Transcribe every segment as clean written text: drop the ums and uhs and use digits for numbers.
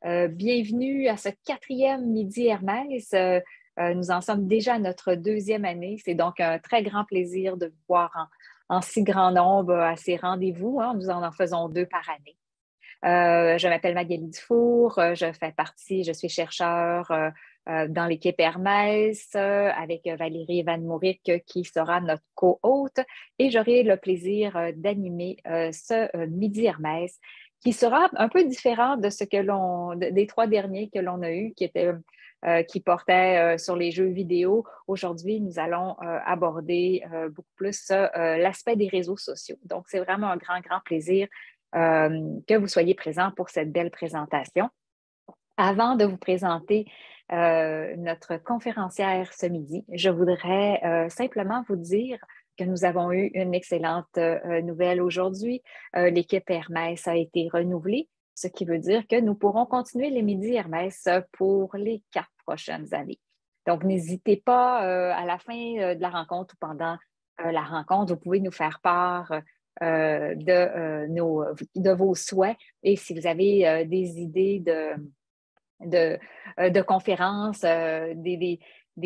Bienvenue à ce 4e Midi Hermès. Nous en sommes déjà à notre 2e année. C'est donc un très grand plaisir de vous voir en si grand nombre à ces rendez-vous, hein. Nous en faisons 2 par année. Je m'appelle Magali Dufour, je suis chercheure dans l'équipe Hermès avec Valérie Van Mouric qui sera notre co-hôte et j'aurai le plaisir d'animer ce Midi Hermès qui sera un peu différent de des 3 derniers que l'on a eus qui portaient sur les jeux vidéo. Aujourd'hui, nous allons aborder beaucoup plus l'aspect des réseaux sociaux. Donc, c'est vraiment un grand, grand plaisir que vous soyez présents pour cette belle présentation. Avant de vous présenter notre conférencière ce midi, je voudrais simplement vous dire que nous avons eu une excellente nouvelle aujourd'hui. L'équipe Hermès a été renouvelée, ce qui veut dire que nous pourrons continuer les midis Hermès pour les 4 prochaines années. Donc, n'hésitez pas à la fin de la rencontre ou pendant la rencontre, vous pouvez nous faire part de vos souhaits et si vous avez des idées de conférences, des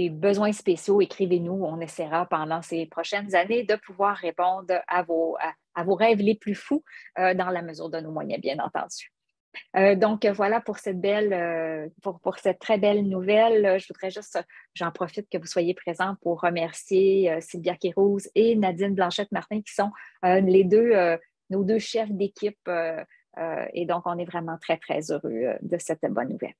besoins spéciaux, écrivez-nous. On essaiera pendant ces prochaines années de pouvoir répondre à vos rêves les plus fous dans la mesure de nos moyens, bien entendu. Donc, voilà pour cette pour cette très belle nouvelle. J'en profite que vous soyez présents pour remercier Sylvia Kérouz et Nadine Blanchette-Martin qui sont nos 2 chefs d'équipe. Et donc, on est vraiment très, très heureux de cette bonne nouvelle.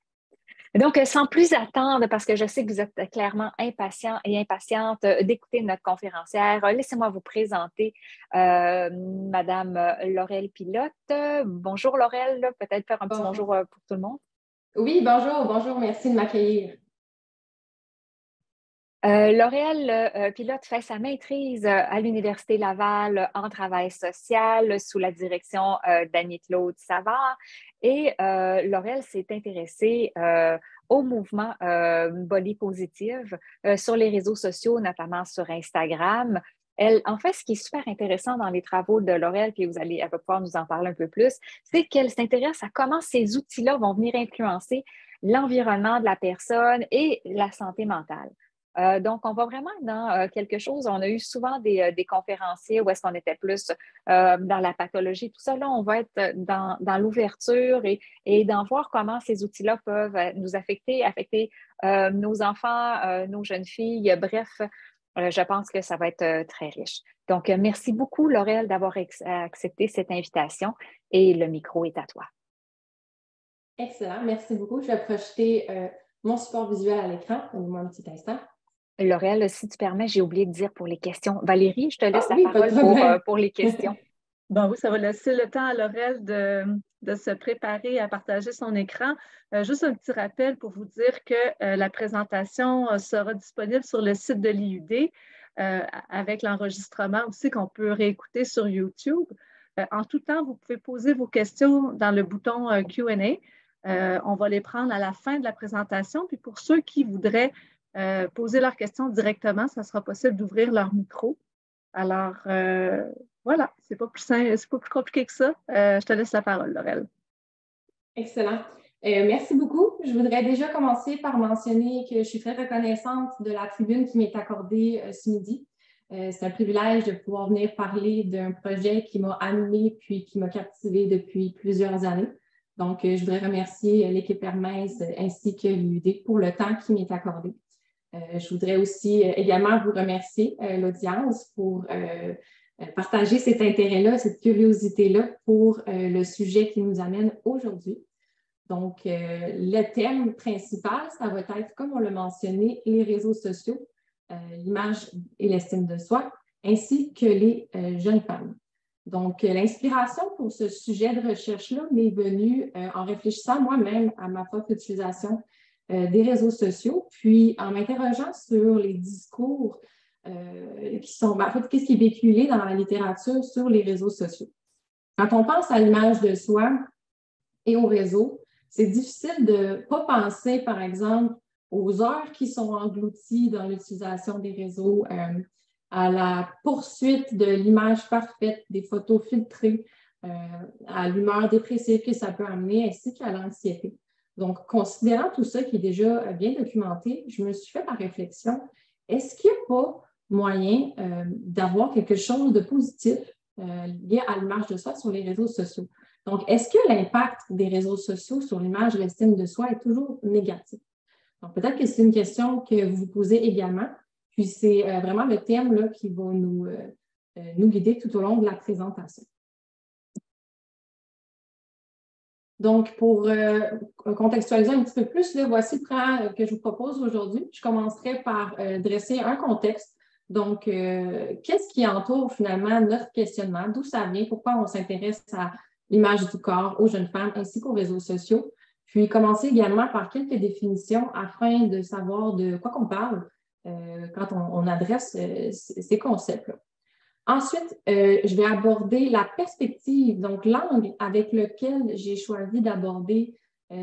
Donc, sans plus attendre, parce que je sais que vous êtes clairement impatients et impatientes d'écouter notre conférencière, laissez-moi vous présenter Madame Laurel Pilote. Bonjour Laurel, peut-être faire un petit bonjour pour tout le monde. Oui, bonjour, merci de m'accueillir. Laurel Pilote fait sa maîtrise à l'Université Laval en travail social sous la direction d'Annie-Claude Savard. Et Laurel s'est intéressée au mouvement Body Positive sur les réseaux sociaux, notamment sur Instagram. En fait, ce qui est super intéressant dans les travaux de Laurel, puis elle va pouvoir nous en parler un peu plus, c'est qu'elle s'intéresse à comment ces outils-là vont venir influencer l'environnement de la personne et la santé mentale. Donc, on va vraiment dans quelque chose. On a eu souvent des conférenciers où est-ce qu'on était plus dans la pathologie, tout ça. Là, on va être dans l'ouverture et d'en voir comment ces outils-là peuvent nous affecter nos enfants, nos jeunes filles. Bref, je pense que ça va être très riche. Donc, merci beaucoup, Laurel, d'avoir accepté cette invitation et le micro est à toi. Excellent, merci beaucoup. Je vais projeter mon support visuel à l'écran. Donnez-moi un petit instant. Laurel, si tu permets, j'ai oublié de dire pour les questions. Valérie, je te laisse la oui, parole pour les questions. Bon, oui, ça va laisser le temps à Laurel de se préparer à partager son écran. Juste un petit rappel pour vous dire que la présentation sera disponible sur le site de l'IUD avec l'enregistrement aussi qu'on peut réécouter sur YouTube. En tout temps, vous pouvez poser vos questions dans le bouton Q&A. On va les prendre à la fin de la présentation. Puis pour ceux qui voudraient poser leurs questions directement, ça sera possible d'ouvrir leur micro. Alors, voilà, c'est pas plus compliqué que ça. Je te laisse la parole, Laurel. Excellent. Merci beaucoup. Je voudrais déjà commencer par mentionner que je suis très reconnaissante de la tribune qui m'est accordée ce midi. C'est un privilège de pouvoir venir parler d'un projet qui m'a animée puis qui m'a captivée depuis plusieurs années. Donc, je voudrais remercier l'équipe Hermès ainsi que l'IUD pour le temps qui m'est accordé. Je voudrais aussi également vous remercier, l'audience, pour partager cet intérêt-là, cette curiosité-là pour le sujet qui nous amène aujourd'hui. Donc, le thème principal, ça va être, comme on l'a mentionné, les réseaux sociaux, l'image et l'estime de soi, ainsi que les jeunes femmes. Donc, l'inspiration pour ce sujet de recherche-là m'est venue en réfléchissant moi-même à ma propre utilisation des réseaux sociaux, puis en m'interrogeant sur les discours qui sont, en fait, qu'est-ce qui est véhiculé dans la littérature sur les réseaux sociaux. Quand on pense à l'image de soi et au réseau, c'est difficile de ne pas penser, par exemple, aux heures qui sont englouties dans l'utilisation des réseaux, à la poursuite de l'image parfaite, des photos filtrées, à l'humeur dépressive que ça peut amener, ainsi qu'à l'anxiété. Donc, considérant tout ça qui est déjà bien documenté, je me suis fait la réflexion, est-ce qu'il n'y a pas moyen d'avoir quelque chose de positif lié à l'image de soi sur les réseaux sociaux? Donc, est-ce que l'impact des réseaux sociaux sur l'image et l'estime de soi est toujours négatif? Donc, peut-être que c'est une question que vous vous posez également, puis c'est vraiment le thème là, qui va nous guider tout au long de la présentation. Donc, pour contextualiser un petit peu plus, là, voici le plan que je vous propose aujourd'hui. Je commencerai par dresser un contexte. Donc, qu'est-ce qui entoure finalement notre questionnement? D'où ça vient? Pourquoi on s'intéresse à l'image du corps, aux jeunes femmes ainsi qu'aux réseaux sociaux? Puis, commencer également par quelques définitions afin de savoir de quoi qu'on parle quand on adresse ces concepts-là. Ensuite, je vais aborder la perspective, donc l'angle avec lequel j'ai choisi d'aborder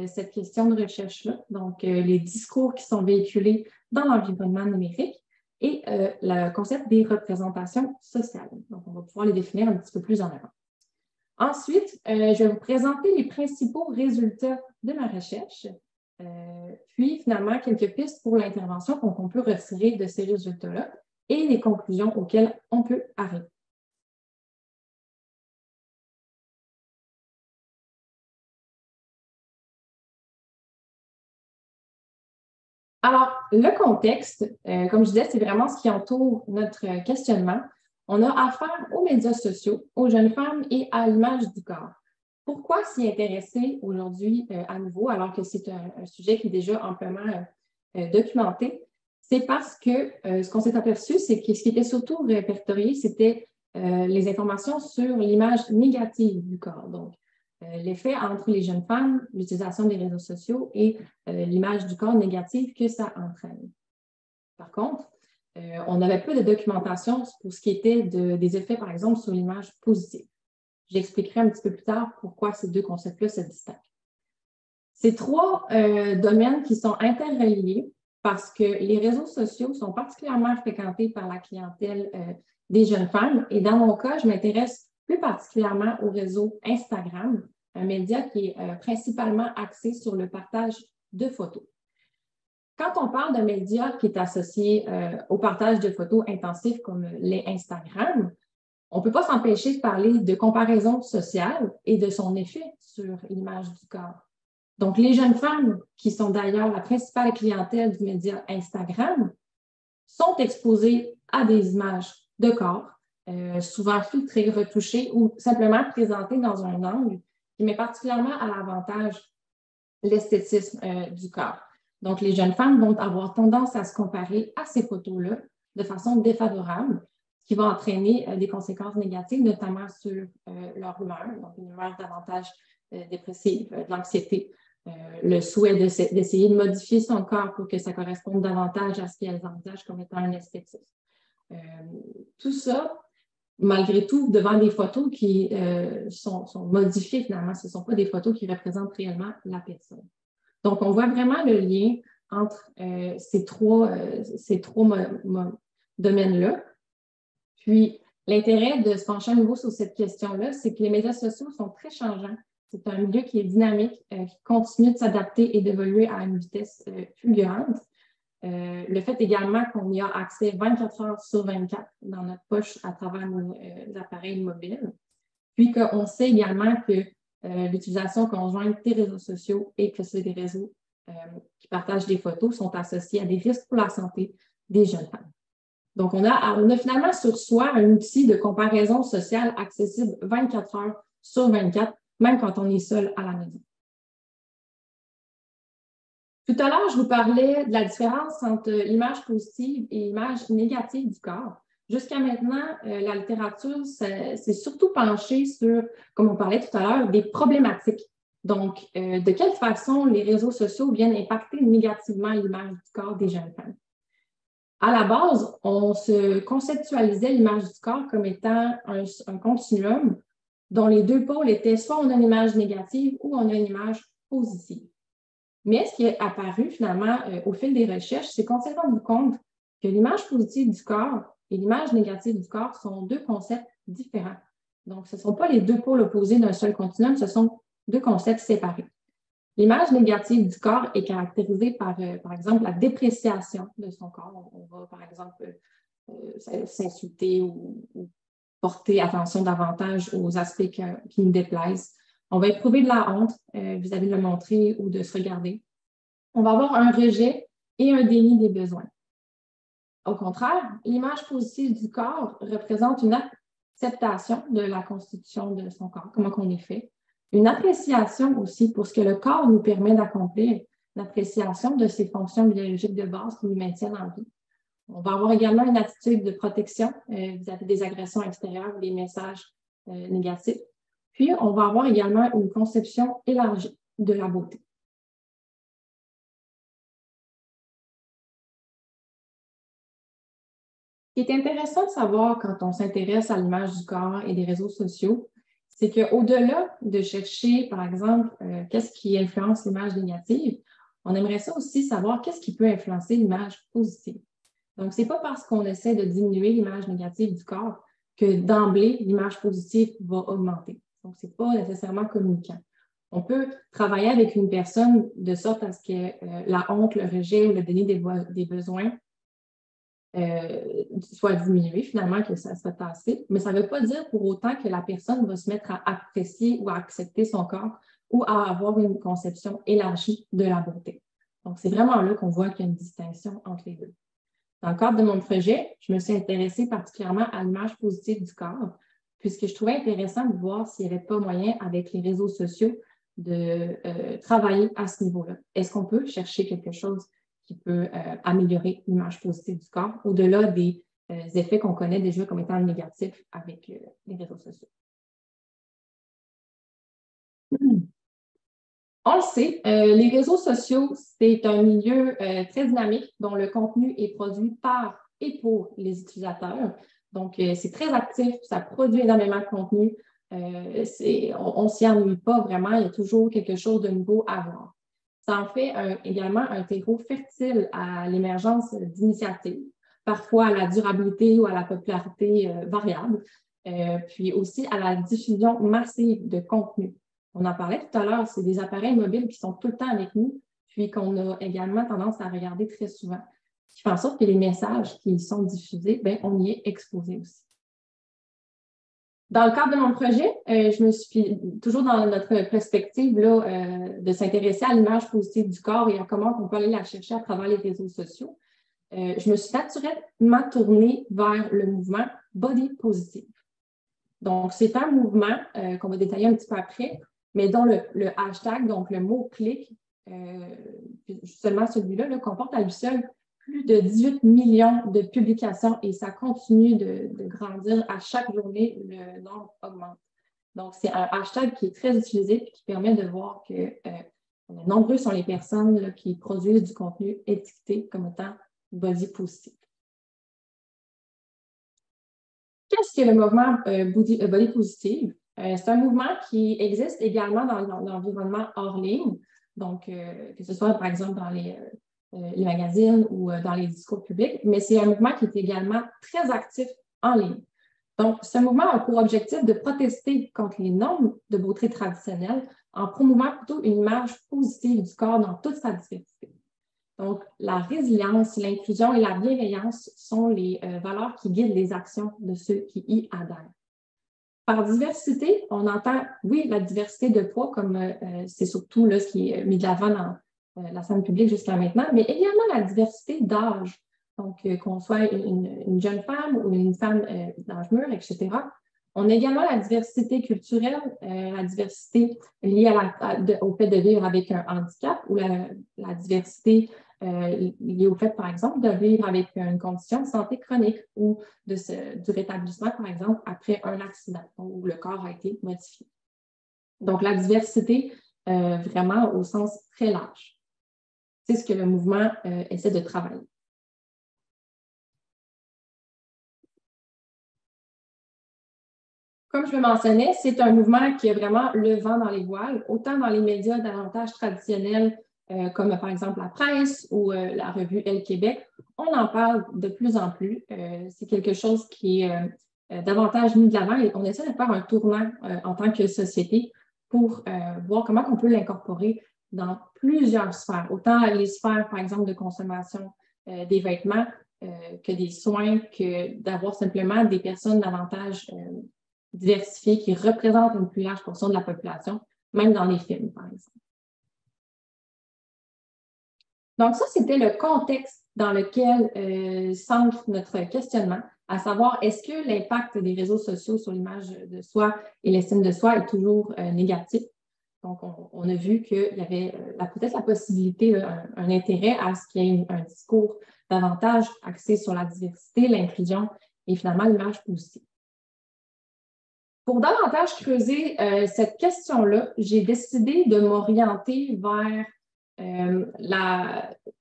cette question de recherche-là, donc les discours qui sont véhiculés dans l'environnement numérique et le concept des représentations sociales. Donc, on va pouvoir les définir un petit peu plus en avant. Ensuite, je vais vous présenter les principaux résultats de ma recherche, puis finalement quelques pistes pour l'intervention qu'on peut retirer de ces résultats-là et les conclusions auxquelles on peut arriver. Alors, le contexte, comme je disais, c'est vraiment ce qui entoure notre questionnement. On a affaire aux médias sociaux, aux jeunes femmes et à l'image du corps. Pourquoi s'y intéresser aujourd'hui à nouveau, alors que c'est un sujet qui est déjà amplement documenté? C'est parce que ce qu'on s'est aperçu, c'est que ce qui était surtout répertorié, c'était les informations sur l'image négative du corps. Donc, l'effet entre les jeunes femmes, l'utilisation des réseaux sociaux et l'image du corps négative que ça entraîne. Par contre, on n'avait pas de documentation pour ce qui était des effets, par exemple, sur l'image positive. J'expliquerai un petit peu plus tard pourquoi ces deux concepts-là se distinguent. Ces trois domaines qui sont interreliés parce que les réseaux sociaux sont particulièrement fréquentés par la clientèle des jeunes femmes. Et dans mon cas, je m'intéresse plus particulièrement au réseau Instagram, un média qui est principalement axé sur le partage de photos. Quand on parle d'un média qui est associé au partage de photos intensifs comme les Instagram, on ne peut pas s'empêcher de parler de comparaison sociale et de son effet sur l'image du corps. Donc, les jeunes femmes, qui sont d'ailleurs la principale clientèle du média Instagram, sont exposées à des images de corps, souvent filtrées, retouchées ou simplement présentées dans un angle qui met particulièrement à l'avantage l'esthétisme du corps. Donc, les jeunes femmes vont avoir tendance à se comparer à ces photos-là de façon défavorable, ce qui va entraîner des conséquences négatives, notamment sur leur humeur, donc une humeur davantage dépressive, de l'anxiété, le souhait d'essayer de modifier son corps pour que ça corresponde davantage à ce qu'elles envisagent comme étant un esthétisme. Tout ça, malgré tout, devant des photos qui sont modifiées finalement, ce ne sont pas des photos qui représentent réellement la personne. Donc, on voit vraiment le lien entre ces trois domaines-là. Puis, l'intérêt de se pencher à nouveau sur cette question-là, c'est que les médias sociaux sont très changeants. C'est un milieu qui est dynamique, qui continue de s'adapter et d'évoluer à une vitesse fulgurante. Le fait également qu'on y a accès 24 heures sur 24 dans notre poche à travers nos appareils mobiles. Puis qu'on sait également que l'utilisation conjointe des réseaux sociaux et que c'est des réseaux qui partagent des photos sont associés à des risques pour la santé des jeunes femmes. Donc, on a finalement sur soi un outil de comparaison sociale accessible 24 heures sur 24, même quand on est seul à la maison. Tout à l'heure, je vous parlais de la différence entre l'image positive et l'image négative du corps. Jusqu'à maintenant, la littérature s'est surtout penchée sur, comme on parlait tout à l'heure, des problématiques. Donc, de quelle façon les réseaux sociaux viennent impacter négativement l'image du corps des jeunes femmes. À la base, on se conceptualisait l'image du corps comme étant un continuum dont les deux pôles étaient soit on a une image négative ou on a une image positive. Mais ce qui est apparu finalement au fil des recherches, c'est qu'on s'est rendu compte que l'image positive du corps et l'image négative du corps sont deux concepts différents. Donc, ce ne sont pas les deux pôles opposés d'un seul continuum, ce sont deux concepts séparés. L'image négative du corps est caractérisée par exemple, la dépréciation de son corps. On va, par exemple, s'insulter ou porter attention davantage aux aspects qui nous déplaisent. On va éprouver de la honte vis-à-vis de le montrer ou de se regarder. On va avoir un rejet et un déni des besoins. Au contraire, l'image positive du corps représente une acceptation de la constitution de son corps, comment on est fait, une appréciation aussi pour ce que le corps nous permet d'accomplir, l'appréciation de ses fonctions biologiques de base qui nous maintiennent en vie. On va avoir également une attitude de protection vis-à-vis des agressions extérieures, des messages négatifs. Puis, on va avoir également une conception élargie de la beauté. Ce qui est intéressant de savoir quand on s'intéresse à l'image du corps et des réseaux sociaux, c'est qu'au-delà de chercher, par exemple, qu'est-ce qui influence l'image négative, on aimerait ça aussi savoir qu'est-ce qui peut influencer l'image positive. Donc, ce n'est pas parce qu'on essaie de diminuer l'image négative du corps que d'emblée, l'image positive va augmenter. Donc, ce n'est pas nécessairement communiquant. On peut travailler avec une personne de sorte à ce que la honte, le rejet ou le déni des besoins soit diminué, finalement, que ça soit tassé. Mais ça ne veut pas dire pour autant que la personne va se mettre à apprécier ou à accepter son corps ou à avoir une conception élargie de la beauté. Donc, c'est vraiment là qu'on voit qu'il y a une distinction entre les deux. Dans le cadre de mon projet, je me suis intéressée particulièrement à l'image positive du corps, puisque je trouvais intéressant de voir s'il n'y avait pas moyen, avec les réseaux sociaux, de travailler à ce niveau-là. Est-ce qu'on peut chercher quelque chose qui peut améliorer l'image positive du corps, au-delà des effets qu'on connaît déjà comme étant négatifs avec les réseaux sociaux? On le sait, les réseaux sociaux, c'est un milieu très dynamique dont le contenu est produit par et pour les utilisateurs. Donc, c'est très actif, ça produit énormément de contenu. On ne s'y ennuie pas vraiment, il y a toujours quelque chose de nouveau à voir. Ça en fait également un terreau fertile à l'émergence d'initiatives, parfois à la durabilité ou à la popularité variable, puis aussi à la diffusion massive de contenu. On en parlait tout à l'heure, c'est des appareils mobiles qui sont tout le temps avec nous, puis qu'on a également tendance à regarder très souvent, ce qui fait en sorte que les messages qui sont diffusés, bien, on y est exposé aussi. Dans le cadre de mon projet, je me suis, toujours dans notre perspective là, de s'intéresser à l'image positive du corps et à comment on peut aller la chercher à travers les réseaux sociaux, je me suis naturellement tournée vers le mouvement Body Positive. Donc, c'est un mouvement qu'on va détailler un petit peu après, mais dont le hashtag, donc le mot-clic, seulement celui-là, là, comporte à lui seul plus de 18 millions de publications et ça continue de grandir à chaque journée, le nombre augmente. Donc, c'est un hashtag qui est très utilisé et qui permet de voir que nombreux sont les personnes là, qui produisent du contenu étiqueté comme étant body positive. Qu'est-ce que le mouvement Body Positive? C'est un mouvement qui existe également dans l'environnement hors ligne, donc que ce soit par exemple dans les magazines ou dans les discours publics, mais c'est un mouvement qui est également très actif en ligne. Donc, ce mouvement a pour objectif de protester contre les normes de beauté traditionnelles en promouvant plutôt une image positive du corps dans toute sa diversité. Donc, la résilience, l'inclusion et la bienveillance sont les valeurs qui guident les actions de ceux qui y adhèrent. Par diversité, on entend, oui, la diversité de poids, comme c'est surtout là, ce qui est mis de l'avant dans la scène publique jusqu'à maintenant, mais également la diversité d'âge. Donc, qu'on soit une jeune femme ou une femme d'âge mûr, etc. On a également la diversité culturelle, la diversité liée au fait de vivre avec un handicap ou la diversité liée au fait, par exemple, de vivre avec une condition de santé chronique ou du rétablissement, par exemple, après un accident où le corps a été modifié. Donc, la diversité, vraiment au sens très large. C'est ce que le mouvement essaie de travailler. Comme je le mentionnais, c'est un mouvement qui a vraiment le vent dans les voiles, autant dans les médias davantage traditionnels comme par exemple la presse ou la revue Elle Québec. On en parle de plus en plus. C'est quelque chose qui est davantage mis de l'avant et on essaie de faire un tournant en tant que société pour voir comment on peut l'incorporer dans plusieurs sphères, autant les sphères, par exemple, de consommation des vêtements que des soins, que d'avoir simplement des personnes davantage diversifiées qui représentent une plus large portion de la population, même dans les films, par exemple. Donc, ça, c'était le contexte dans lequel s'ancre notre questionnement, à savoir, est-ce que l'impact des réseaux sociaux sur l'image de soi et l'estime de soi est toujours négatif? Donc, on a vu qu'il y avait peut-être la possibilité, un intérêt à ce qu'il y ait un discours davantage axé sur la diversité, l'inclusion et finalement l'image positive. Pour davantage creuser cette question-là, j'ai décidé de m'orienter vers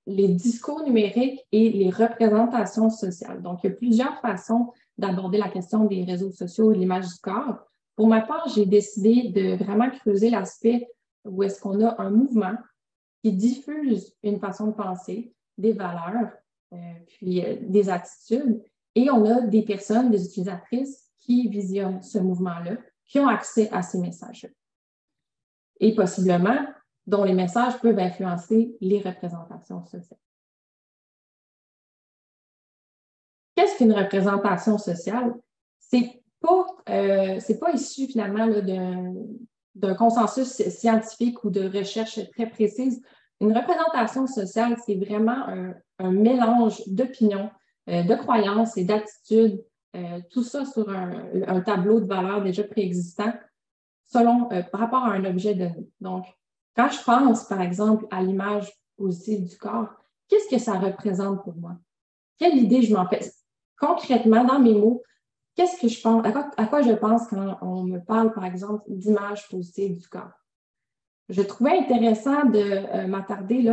les discours numériques et les représentations sociales. Donc, il y a plusieurs façons d'aborder la question des réseaux sociaux et de l'image du corps. Pour ma part, j'ai décidé de vraiment creuser l'aspect où est-ce qu'on a un mouvement qui diffuse une façon de penser, des valeurs, puis des attitudes, et on a des personnes, des utilisatrices qui visionnent ce mouvement-là, qui ont accès à ces messages-là. Et possiblement, dont les messages peuvent influencer les représentations sociales. Qu'est-ce qu'une représentation sociale? C'est pas issu finalement d'un consensus scientifique ou de recherche très précise. Une représentation sociale, c'est vraiment un mélange d'opinions, de croyances et d'attitudes, tout ça sur un tableau de valeurs déjà préexistant par rapport à un objet donné. Donc, quand je pense, par exemple, à l'image positive du corps, qu'est-ce que ça représente pour moi? Quelle idée je m'en fais? Concrètement, dans mes mots, qu'est-ce que je pense, à quoi je pense quand on me parle, par exemple, d'image positive du corps? Je trouvais intéressant de m'attarder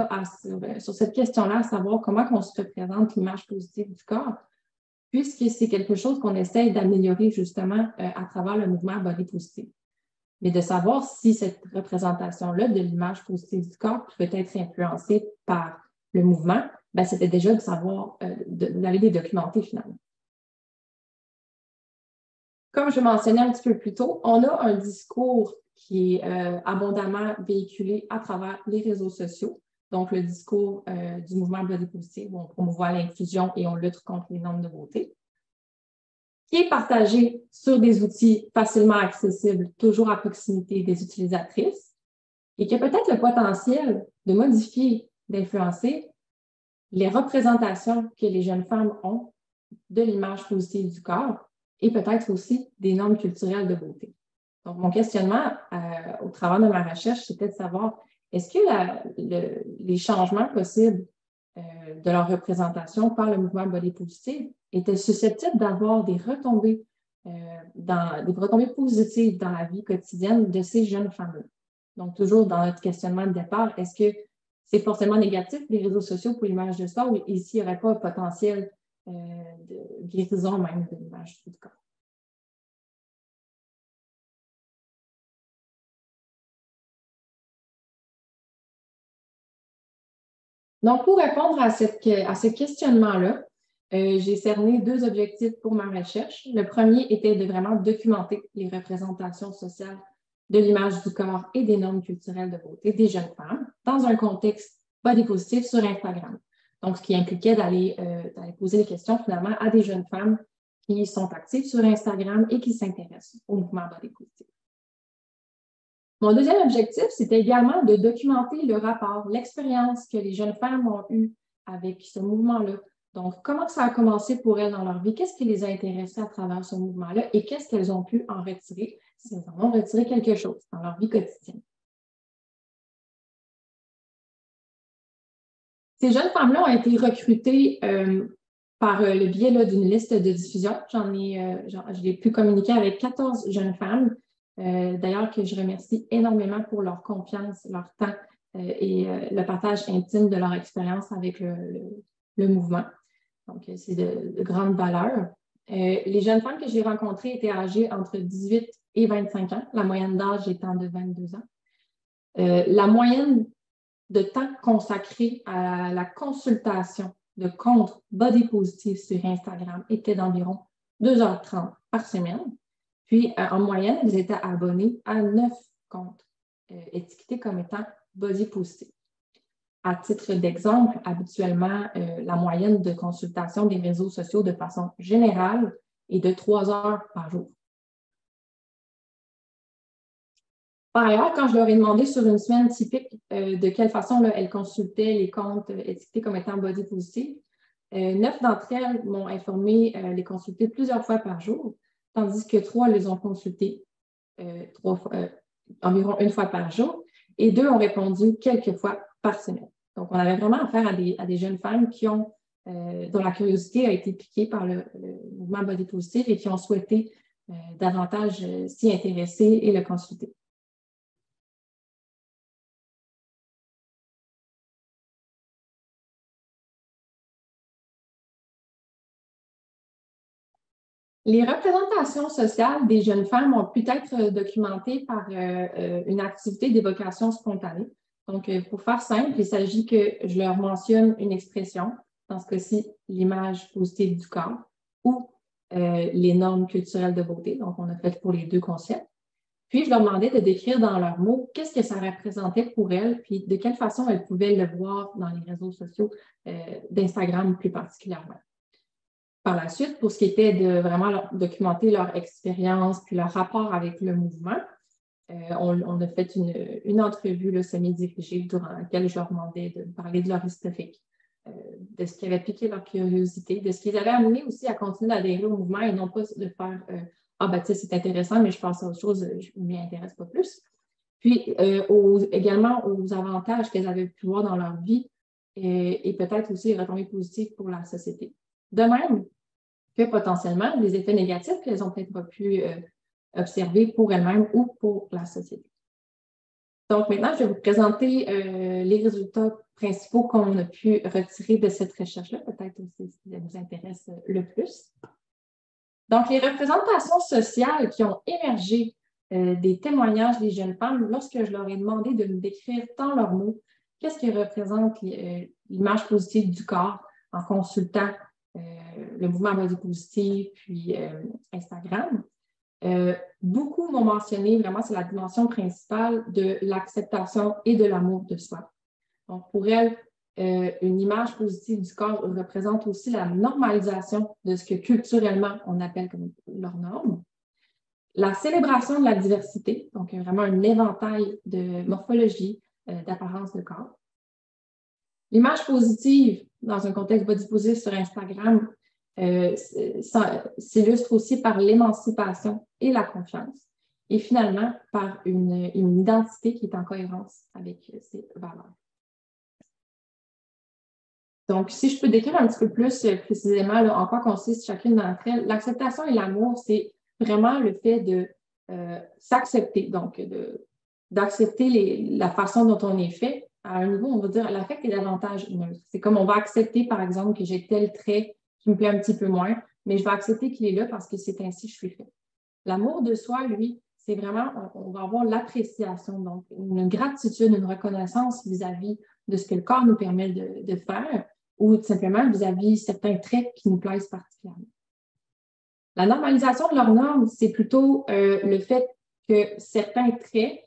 sur cette question-là, à savoir comment on se représente l'image positive du corps, puisque c'est quelque chose qu'on essaie d'améliorer justement à travers le mouvement Body Positive. Mais de savoir si cette représentation-là de l'image positive du corps peut être influencée par le mouvement, ben, c'était déjà de savoir, d'aller les documenter finalement. Comme je mentionnais un petit peu plus tôt, on a un discours qui est abondamment véhiculé à travers les réseaux sociaux. Donc, le discours du mouvement Body Positive, où on promouvoit l'inclusion et on lutte contre les normes de beauté, qui est partagé sur des outils facilement accessibles, toujours à proximité des utilisatrices, et qui a peut-être le potentiel de modifier, d'influencer les représentations que les jeunes femmes ont de l'image positive du corps et peut-être aussi des normes culturelles de beauté. Donc, mon questionnement au travers de ma recherche, c'était de savoir, est-ce que les changements possibles de leur représentation par le mouvement Body Positive étaient susceptibles d'avoir des retombées positives dans la vie quotidienne de ces jeunes femmes-là. Donc, toujours dans notre questionnement de départ, est-ce que c'est forcément négatif, les réseaux sociaux pour l'image de soi, ou ici, il n'y aurait pas un potentiel de guérison même de l'image du corps? Donc, pour répondre à ce questionnement-là, j'ai cerné 2 objectifs pour ma recherche. Le premier était de vraiment documenter les représentations sociales de l'image du corps et des normes culturelles de beauté des jeunes femmes dans un contexte body positif sur Instagram. Donc, ce qui impliquait d'aller poser des questions finalement à des jeunes femmes qui sont actives sur Instagram et qui s'intéressent au mouvement body positif. Mon deuxième objectif, c'était également de documenter le rapport, l'expérience que les jeunes femmes ont eue avec ce mouvement-là. Donc, comment ça a commencé pour elles dans leur vie? Qu'est-ce qui les a intéressées à travers ce mouvement-là et qu'est-ce qu'elles ont pu en retirer, si elles en ont retiré quelque chose dans leur vie quotidienne? Ces jeunes femmes-là ont été recrutées par le biais d'une liste de diffusion. Je l'ai pu communiquer avec 14 jeunes femmes. D'ailleurs, que je remercie énormément pour leur confiance, leur temps et le partage intime de leur expérience avec le mouvement. Donc, c'est de grande valeur. Les jeunes femmes que j'ai rencontrées étaient âgées entre 18 et 25 ans, la moyenne d'âge étant de 22 ans. La moyenne de temps consacré à la consultation de comptes body positifs sur Instagram était d'environ 2h30 par semaine. Puis, en moyenne, ils étaient abonnés à 9 comptes étiquetés comme étant body positive. À titre d'exemple, habituellement, la moyenne de consultation des réseaux sociaux de façon générale est de 3 heures par jour. Par ailleurs, quand je leur ai demandé sur une semaine typique de quelle façon là, elles consultaient les comptes étiquetés comme étant body positive, 9 d'entre elles m'ont informé les consulter plusieurs fois par jour, tandis que 3 les ont consultés environ une fois par jour et 2 ont répondu quelques fois par semaine. Donc, on avait vraiment affaire à des jeunes femmes qui ont, dont la curiosité a été piquée par le mouvement body positive et qui ont souhaité davantage s'y intéresser et le consulter. Les représentations sociales des jeunes femmes ont pu être documentées par une activité d'évocation spontanée. Donc, pour faire simple, il s'agit que je leur mentionne une expression, dans ce cas-ci, l'image positive du corps ou les normes culturelles de beauté. Donc, on a fait pour les deux concepts. Puis, je leur demandais de décrire dans leurs mots qu'est-ce que ça représentait pour elles, puis de quelle façon elles pouvaient le voir dans les réseaux sociaux d'Instagram plus particulièrement. Par la suite, pour ce qui était de vraiment documenter leur expérience puis leur rapport avec le mouvement, on a fait une entrevue semi-dirigée durant laquelle je leur demandais de parler de leur historique, de ce qui avait piqué leur curiosité, de ce qui les avait amenés aussi à continuer d'adhérer au mouvement et non pas de faire « Ah, ben, tu sais, c'est intéressant, mais je passe à autre chose, je ne m'y intéresse pas plus. » Puis également aux avantages qu'elles avaient pu voir dans leur vie et peut-être aussi les retombées positives pour la société. De même que potentiellement des effets négatifs qu'elles ont peut-être pas pu observer pour elles-mêmes ou pour la société. Donc maintenant, je vais vous présenter les résultats principaux qu'on a pu retirer de cette recherche-là, peut-être aussi ce qui nous intéresse le plus. Donc, les représentations sociales qui ont émergé des témoignages des jeunes femmes lorsque je leur ai demandé de me décrire dans leurs mots qu'est-ce qui représente l'image positive du corps en consultant le mouvement body positive, puis Instagram. Beaucoup m'ont mentionné, vraiment, c'est la dimension principale de l'acceptation et de l'amour de soi. Donc, pour elles, une image positive du corps représente aussi la normalisation de ce que culturellement on appelle comme leur norme. La célébration de la diversité, donc vraiment un éventail de morphologie, d'apparence de corps. L'image positive dans un contexte body positive sur Instagram s'illustre aussi par l'émancipation et la confiance. Et finalement, par une identité qui est en cohérence avec ces valeurs. Donc, si je peux décrire un petit peu plus précisément là, en quoi consiste chacune d'entre elles, l'acceptation et l'amour, c'est vraiment le fait de s'accepter, donc d'accepter la façon dont on est fait. À un niveau, on va dire, l'affect est davantage neutre. C'est comme on va accepter, par exemple, que j'ai tel trait qui me plaît un petit peu moins, mais je vais accepter qu'il est là parce que c'est ainsi que je suis fait. L'amour de soi, lui, c'est vraiment, on va avoir l'appréciation, donc une gratitude, une reconnaissance vis-à-vis de ce que le corps nous permet de faire ou tout simplement vis-à-vis certains traits qui nous plaisent particulièrement. La normalisation de leurs normes, c'est plutôt le fait que certains traits,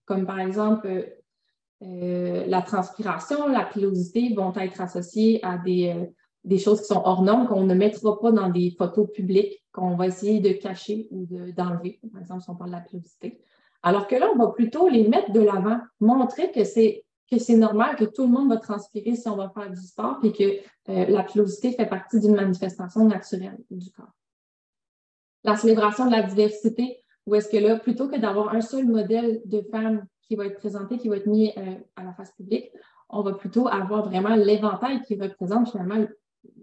comme par exemple la transpiration, la pilosité, vont être associés à des choses qui sont hors normes, qu'on ne mettra pas dans des photos publiques, qu'on va essayer de cacher ou d'enlever, par exemple, si on parle de la pilosité. Alors que là, on va plutôt les mettre de l'avant, montrer que c'est normal, que tout le monde va transpirer si on va faire du sport, et que la pilosité fait partie d'une manifestation naturelle du corps. La célébration de la diversité, où est-ce que là, plutôt que d'avoir un seul modèle de femme qui va être présenté, qui va être mis à la face publique, on va plutôt avoir vraiment l'éventail qui représente finalement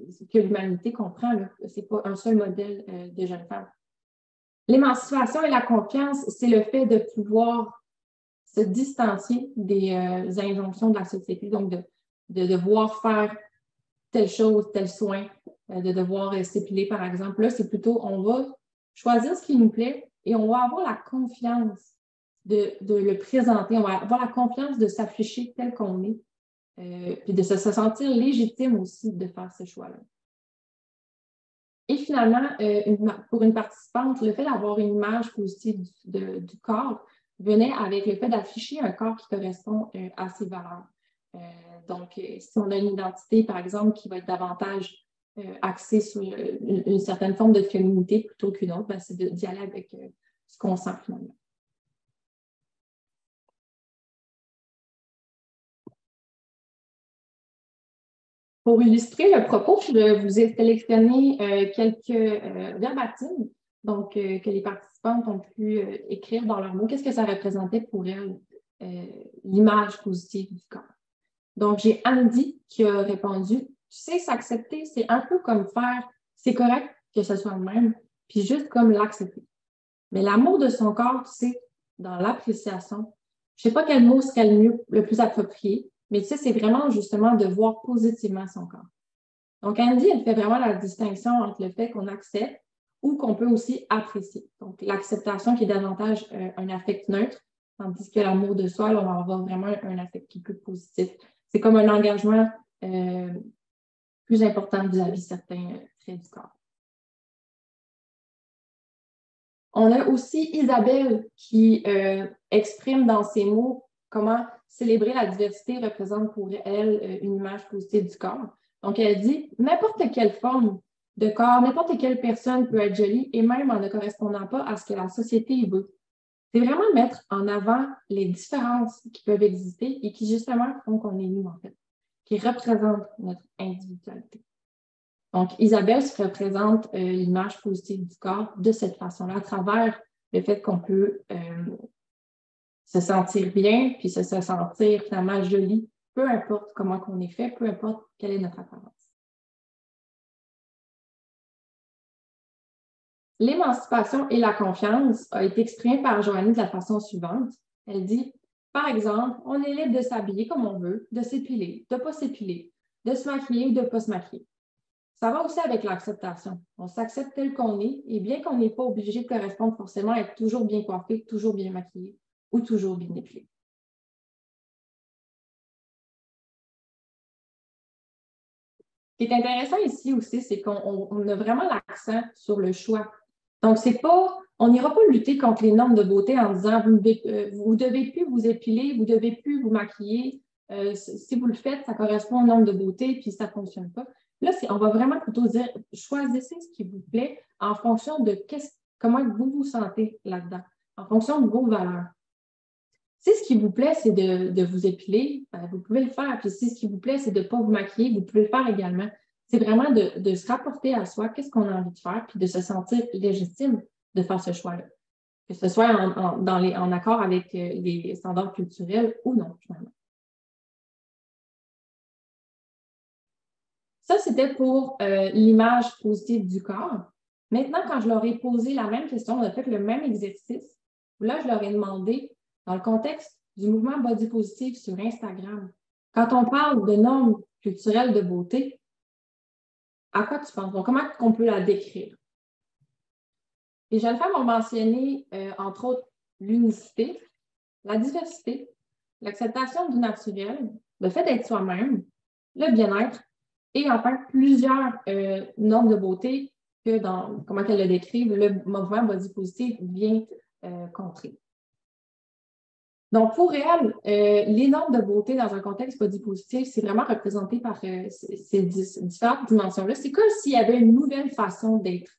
ce que l'humanité comprend. Ce n'est pas un seul modèle de jeune femme. L'émancipation et la confiance, c'est le fait de pouvoir se distancier des injonctions de la société, donc de devoir faire telle chose, tel soin, de devoir s'épiler, par exemple. Là, c'est plutôt, on va choisir ce qui nous plaît et on va avoir la confiance de le présenter, on va avoir la confiance de s'afficher tel qu'on est, puis de se sentir légitime aussi de faire ce choix-là. Et finalement, pour une participante, le fait d'avoir une image positive du corps venait avec le fait d'afficher un corps qui correspond à ses valeurs. Donc, si on a une identité, par exemple, qui va être davantage axée sur une certaine forme de féminité plutôt qu'une autre, ben, c'est d'y aller avec ce qu'on sent finalement. Pour illustrer le propos, je vous ai sélectionné quelques verbatims donc, que les participantes ont pu écrire dans leurs mots. Qu'est-ce que ça représentait pour elles, l'image positive du corps? Donc, j'ai Andy qui a répondu, tu sais, s'accepter, c'est un peu comme faire, c'est correct que ce soit le même, puis juste comme l'accepter. Mais l'amour de son corps, c'est dans l'appréciation. Je ne sais pas quel mot serait le plus approprié, mais tu sais, c'est vraiment justement de voir positivement son corps. Donc, Andy, elle fait vraiment la distinction entre le fait qu'on accepte ou qu'on peut aussi apprécier. Donc, l'acceptation qui est davantage un affect neutre, tandis que l'amour de soi, là, on va avoir vraiment un affect qui est plus positif. C'est comme un engagement plus important vis-à-vis certains traits du corps. On a aussi Isabelle qui exprime dans ses mots comment célébrer la diversité représente pour elle une image positive du corps. Donc, elle dit « N'importe quelle forme de corps, n'importe quelle personne peut être jolie et même en ne correspondant pas à ce que la société veut. » C'est vraiment mettre en avant les différences qui peuvent exister et qui, justement, font qu'on est nous, en fait, qui représentent notre individualité. Donc, Isabelle se représente l'image positive du corps de cette façon-là, à travers le fait qu'on peut se sentir bien, puis se sentir finalement jolie, peu importe comment on est fait, peu importe quelle est notre apparence. L'émancipation et la confiance a été exprimée par Joanie de la façon suivante. Elle dit, par exemple, on est libre de s'habiller comme on veut, de s'épiler, de ne pas s'épiler, de se maquiller ou de ne pas se maquiller. Ça va aussi avec l'acceptation. On s'accepte tel qu'on est, et bien qu'on n'est pas obligé de correspondre forcément à être toujours bien coiffé, toujours bien maquillé ou toujours bien épilé. Ce qui est intéressant ici aussi, c'est qu'on a vraiment l'accent sur le choix. Donc, c'est pas, on n'ira pas lutter contre les normes de beauté en disant vous ne devez plus vous épiler, vous ne devez plus vous maquiller. Si vous le faites, ça correspond aux normes de beauté, puis ça ne fonctionne pas. Là, on va vraiment plutôt dire choisissez ce qui vous plaît en fonction de comment vous vous sentez là-dedans, en fonction de vos valeurs. Si ce qui vous plaît, c'est de vous épiler, vous pouvez le faire. Puis si ce qui vous plaît, c'est de ne pas vous maquiller, vous pouvez le faire également. C'est vraiment de se rapporter à soi, qu'est-ce qu'on a envie de faire, puis de se sentir légitime de faire ce choix-là. Que ce soit en accord avec les standards culturels ou non, finalement. Ça, c'était pour l'image positive du corps. Maintenant, quand je leur ai posé la même question, on a fait le même exercice. Là, je leur ai demandé, dans le contexte du mouvement Body Positive sur Instagram, quand on parle de normes culturelles de beauté, à quoi tu penses? Donc, comment on peut la décrire? Les jeunes femmes ont mentionné, entre autres, l'unicité, la diversité, l'acceptation du naturel, le fait d'être soi-même, le bien-être, et enfin, plusieurs normes de beauté que dans, comment elles le décrivent, le mouvement Body Positive vient contrer. Donc, pour elles, les normes de beauté dans un contexte body positive, c'est vraiment représenté par ces différentes dimensions-là. C'est comme s'il y avait une nouvelle façon d'être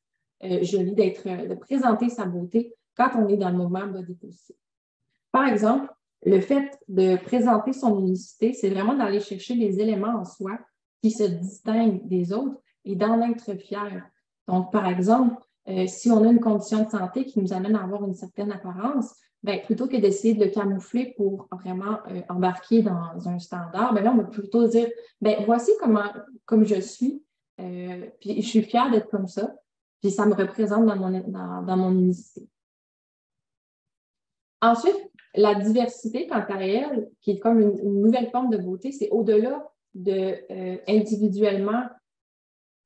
jolie, de présenter sa beauté quand on est dans le mouvement body positive. Par exemple, le fait de présenter son unicité, c'est vraiment d'aller chercher les éléments en soi qui se distinguent des autres et d'en être fier. Donc, par exemple, si on a une condition de santé qui nous amène à avoir une certaine apparence, bien, plutôt que d'essayer de le camoufler pour vraiment embarquer dans un standard, bien là, on va plutôt dire, bien, voici comme je suis, puis je suis fière d'être comme ça, puis ça me représente dans mon unicité. Ensuite, la diversité, quant à elle, qui est comme une nouvelle forme de beauté, c'est au-delà de individuellement,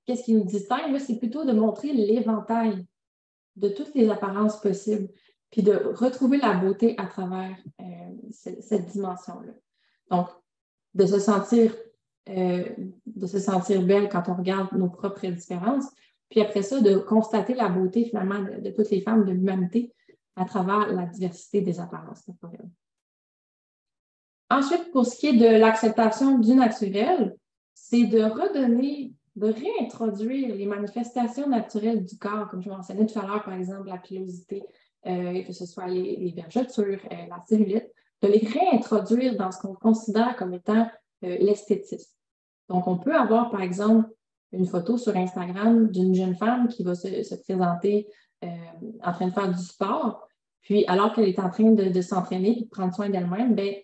qu'est-ce qui nous distingue, c'est plutôt de montrer l'éventail de toutes les apparences possibles, puis de retrouver la beauté à travers cette dimension-là. Donc, de se sentir belle quand on regarde nos propres différences, puis après ça, de constater la beauté finalement de toutes les femmes de l'humanité à travers la diversité des apparences corporelles. Ensuite, pour ce qui est de l'acceptation du naturel, c'est de redonner, de réintroduire les manifestations naturelles du corps, comme je mentionnais tout à l'heure, par exemple, la pilosité, que ce soit les vergetures, la cellulite, de les réintroduire dans ce qu'on considère comme étant l'esthétisme. Donc, on peut avoir, par exemple, une photo sur Instagram d'une jeune femme qui va se présenter en train de faire du sport, puis alors qu'elle est en train de s'entraîner et de prendre soin d'elle-même, ben,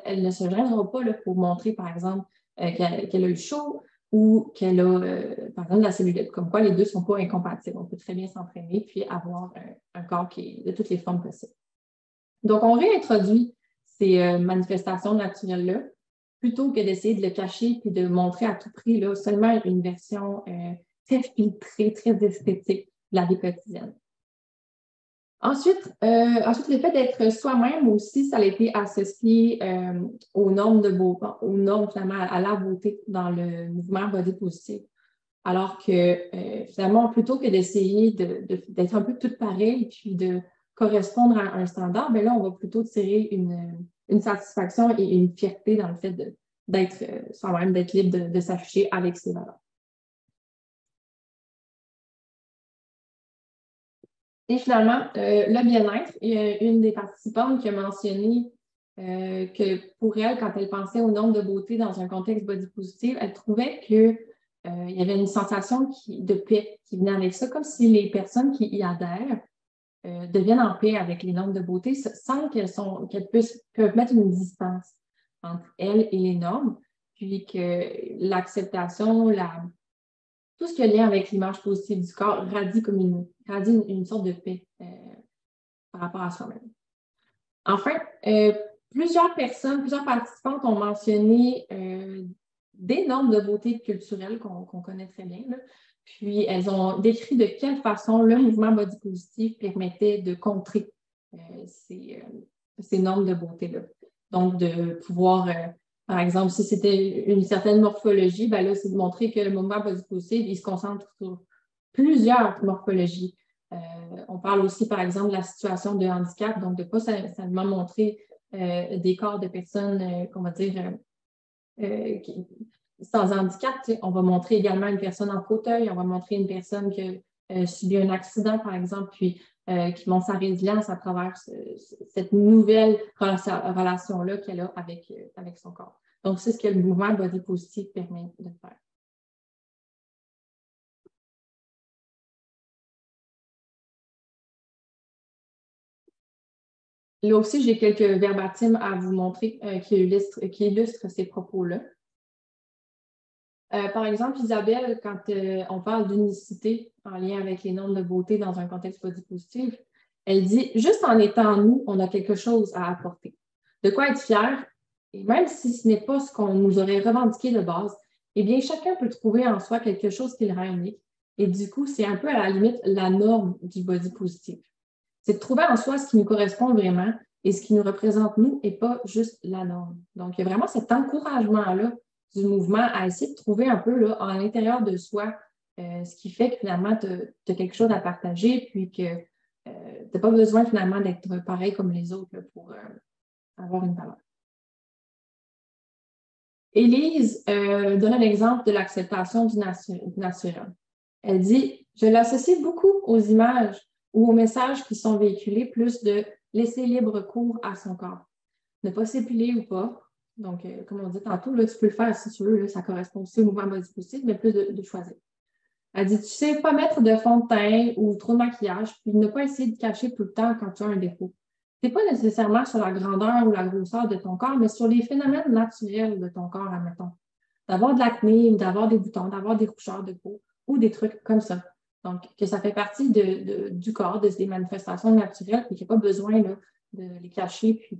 elle ne se gênera pas là, pour montrer, par exemple, qu'elle a eu chaud ou qu'elle a, par exemple, la cellulite. Comme quoi, les deux ne sont pas incompatibles. On peut très bien s'entraîner puis avoir un corps qui est de toutes les formes possibles. Donc, on réintroduit ces manifestations naturelles-là plutôt que d'essayer de le cacher puis de montrer à tout prix là, seulement une version très filtrée, très esthétique de la vie quotidienne. Ensuite, le fait d'être soi-même aussi, ça a été associé aux normes de beauté, aux normes finalement à la beauté dans le mouvement body positive. Alors que finalement, plutôt que d'essayer d'être un peu toutes pareilles puis de correspondre à un standard, bien là, on va plutôt tirer une satisfaction et une fierté dans le fait d'être soi-même, d'être libre de s'afficher avec ses valeurs. Et finalement, le bien-être, il y a une des participantes qui a mentionné que pour elle, quand elle pensait aux normes de beauté dans un contexte body positive, elle trouvait qu'il y avait une sensation de paix qui venait avec ça, comme si les personnes qui y adhèrent deviennent en paix avec les normes de beauté sans qu'elles peuvent mettre une distance entre elles et les normes, puis que l'acceptation, tout ce qui a lien avec l'image positive du corps radie une sorte de paix par rapport à soi-même. Enfin, plusieurs participantes ont mentionné des normes de beauté culturelles qu'on connaît très bien, là. Puis elles ont décrit de quelle façon le mouvement body positive permettait de contrer ces normes de beauté-là. Donc, de pouvoir, par exemple, si c'était une certaine morphologie, ben là, c'est de montrer que le mouvement body positive, il se concentre sur plusieurs morphologies. On parle aussi, par exemple, de la situation de handicap, donc de ne pas seulement montrer des corps de personnes, qu'on va dire, sans handicap. On va montrer également une personne en fauteuil, on va montrer une personne qui a subi un accident, par exemple, puis qui montre sa résilience à travers cette nouvelle relation-là qu'elle a avec son corps. Donc, c'est ce que le mouvement body positive permet de faire. Là aussi, j'ai quelques verbatims à vous montrer qui illustrent ces propos-là. Par exemple, Isabelle, quand on parle d'unicité en lien avec les normes de beauté dans un contexte body positif, elle dit « Juste en étant nous, on a quelque chose à apporter. De quoi être fier, et même si ce n'est pas ce qu'on nous aurait revendiqué de base, eh bien, chacun peut trouver en soi quelque chose qui le rend unique. Et du coup, c'est un peu à la limite la norme du body positif. C'est de trouver en soi ce qui nous correspond vraiment et ce qui nous représente nous et pas juste la norme. Donc, il y a vraiment cet encouragement-là du mouvement à essayer de trouver un peu là, à l'intérieur de soi ce qui fait que finalement, tu as quelque chose à partager puis que tu n'as pas besoin finalement d'être pareil comme les autres là, pour avoir une valeur. Élise donne un exemple de l'acceptation du naturel. Elle dit « Je l'associe beaucoup aux images ou aux messages qui sont véhiculés, plus de laisser libre cours à son corps. Ne pas s'épiler ou pas. » Donc, comme on dit tantôt, là, tu peux le faire si tu veux, là, ça correspond aussi au mouvement body positive, mais plus de choisir. Elle dit, tu sais pas mettre de fond de teint ou trop de maquillage, puis ne pas essayer de cacher tout le temps quand tu as un défaut. Ce n'est pas nécessairement sur la grandeur ou la grosseur de ton corps, mais sur les phénomènes naturels de ton corps, admettons. D'avoir de l'acné ou d'avoir des boutons, d'avoir des rougeurs de peau ou des trucs comme ça. Donc, que ça fait partie du corps, des manifestations naturelles, puis qu'il n'y a pas besoin là, de les cacher puis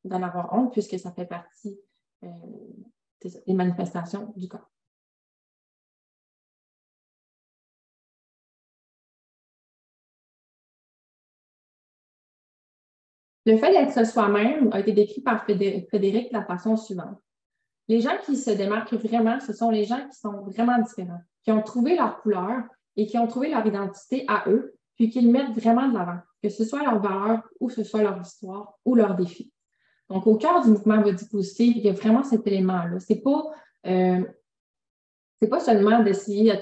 d'en avoir honte, puisque ça fait partie des manifestations du corps. Le fait d'être soi-même a été décrit par Frédéric de la façon suivante. Les gens qui se démarquent vraiment, ce sont les gens qui sont vraiment différents, qui ont trouvé leur couleur et qui ont trouvé leur identité à eux, puis qu'ils mettent vraiment de l'avant, que ce soit leur valeur ou ce soit leur histoire ou leur défi. Donc, au cœur du mouvement Body Positive, il y a vraiment cet élément-là. C'est pas seulement d'essayer,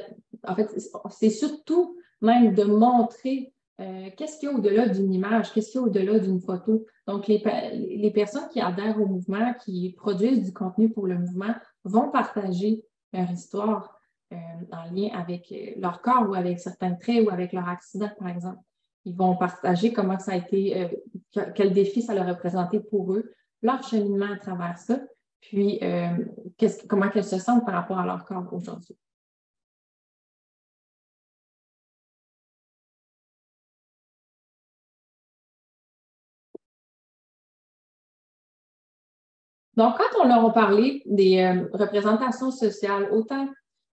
en fait, c'est surtout même de montrer qu'est-ce qu'il y a au-delà d'une image, qu'est-ce qu'il y a au-delà d'une photo. Donc, les personnes qui adhèrent au mouvement, qui produisent du contenu pour le mouvement, vont partager leur histoire en lien avec leur corps ou avec certains traits ou avec leur accident, par exemple. Ils vont partager comment ça a été, quel défi ça leur a représenté pour eux, leur cheminement à travers ça, puis comment elles se sentent par rapport à leur corps aujourd'hui. Donc, quand on leur a parlé des représentations sociales, autant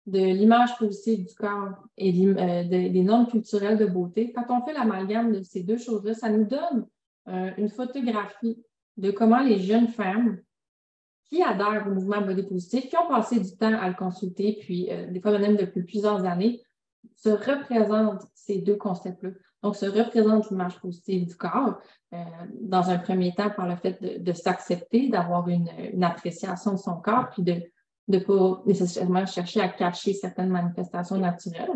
de l'image positive du corps et des normes culturelles de beauté, quand on fait l'amalgame de ces deux choses-là, ça nous donne une photographie de comment les jeunes femmes qui adhèrent au mouvement Body Positive, qui ont passé du temps à le consulter, puis des fois même depuis plusieurs années, se représentent ces deux concepts-là. Donc, se représente l'image positive du corps, dans un premier temps par le fait de s'accepter, d'avoir une appréciation de son corps, puis de ne pas nécessairement chercher à cacher certaines manifestations naturelles.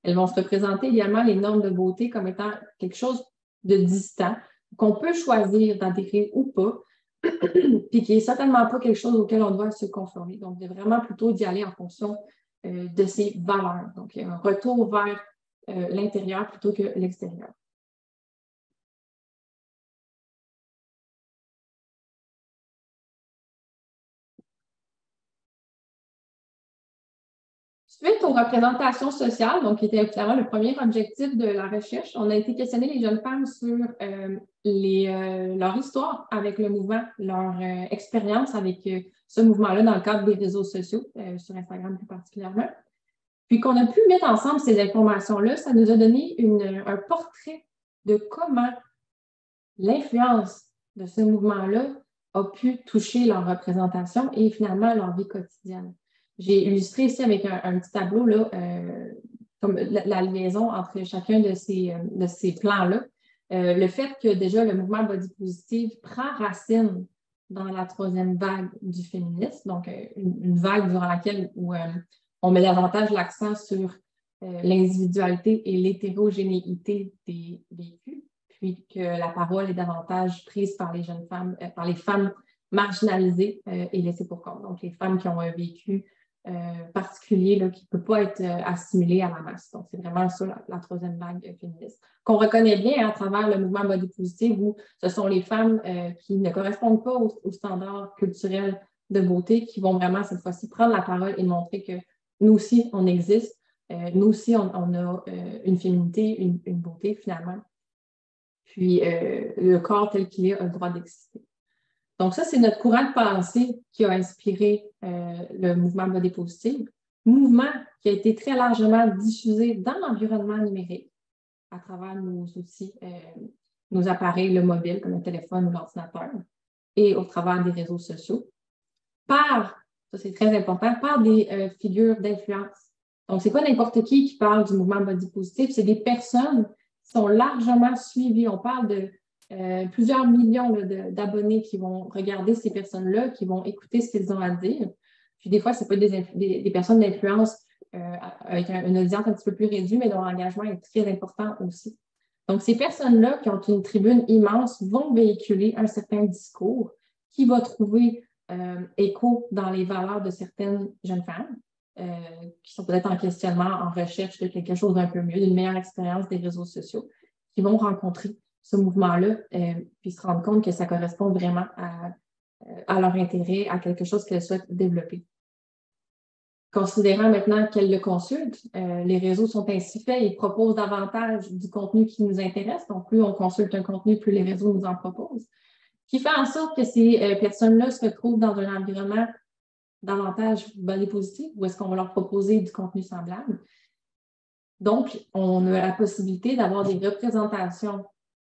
Elles vont se représenter également les normes de beauté comme étant quelque chose de distant, qu'on peut choisir d'adhérer ou pas, puis qui n'est certainement pas quelque chose auquel on doit se conformer. Donc, de vraiment plutôt d'y aller en fonction de ses valeurs. Donc, un retour vers l'intérieur plutôt que l'extérieur. Suite aux représentations sociales, donc qui était finalement le premier objectif de la recherche, on a été questionner les jeunes femmes sur leur histoire avec le mouvement, leur expérience avec ce mouvement-là dans le cadre des réseaux sociaux, sur Instagram plus particulièrement. Puis qu'on a pu mettre ensemble ces informations-là, ça nous a donné un portrait de comment l'influence de ce mouvement-là a pu toucher leur représentation et finalement leur vie quotidienne. J'ai illustré ici avec un petit tableau là, comme la liaison entre chacun de ces plans-là. Le fait que déjà le mouvement Body Positive prend racine dans la troisième vague du féminisme, donc une vague durant laquelle on met davantage l'accent sur l'individualité et l'hétérogénéité des vécus, puis que la parole est davantage prise par les jeunes femmes, par les femmes marginalisées et laissées pour compte. Donc, les femmes qui ont un vécu particulier là, qui ne peut pas être assimilé à la masse. Donc, c'est vraiment ça, la troisième vague féministe, qu'on reconnaît bien à travers le mouvement Body Positive, où ce sont les femmes qui ne correspondent pas aux standards culturels de beauté qui vont vraiment, cette fois-ci, prendre la parole et montrer que nous aussi, on existe. Nous aussi, on a une féminité, une beauté, finalement. Puis, le corps tel qu'il est a le droit d'exister. Donc, ça, c'est notre courant de pensée qui a inspiré le mouvement Body Positive, mouvement qui a été très largement diffusé dans l'environnement numérique à travers nos outils, nos appareils, le mobile, comme le téléphone ou l'ordinateur, et au travers des réseaux sociaux, ça c'est très important, par des figures d'influence. Donc, c'est pas n'importe qui parle du mouvement Body Positive, c'est des personnes qui sont largement suivies. On parle de plusieurs millions d'abonnés qui vont regarder ces personnes-là, qui vont écouter ce qu'ils ont à dire. Puis des fois, c'est pas des personnes d'influence avec une audience un petit peu plus réduite, mais dont l'engagement est très important aussi. Donc, ces personnes-là qui ont une tribune immense vont véhiculer un certain discours qui va trouver écho dans les valeurs de certaines jeunes femmes qui sont peut-être en questionnement, en recherche de quelque chose d'un peu mieux, d'une meilleure expérience des réseaux sociaux, qui vont rencontrer ce mouvement-là, puis se rendre compte que ça correspond vraiment à leur intérêt, à quelque chose qu'elles souhaitent développer. Considérant maintenant qu'elles le consultent, les réseaux sont ainsi faits et proposent davantage du contenu qui nous intéresse. Donc, plus on consulte un contenu, plus les réseaux nous en proposent. Qui fait en sorte que ces personnes-là se retrouvent dans un environnement davantage body positif, ou est-ce qu'on va leur proposer du contenu semblable? Donc, on a la possibilité d'avoir des représentations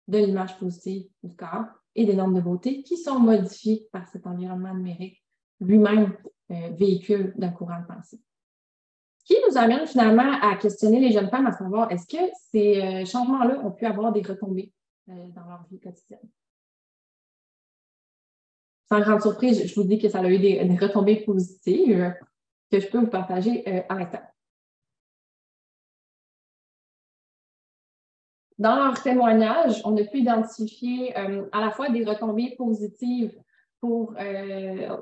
de l'image positive du corps et des normes de beauté qui sont modifiées par cet environnement numérique lui-même véhicule d'un courant de pensée. qui nous amène finalement à questionner les jeunes femmes à savoir est-ce que ces changements-là ont pu avoir des retombées dans leur vie quotidienne. Sans grande surprise, je vous dis que ça a eu des retombées positives que je peux vous partager à l'instant. Dans leur témoignage, on a pu identifier à la fois des retombées positives au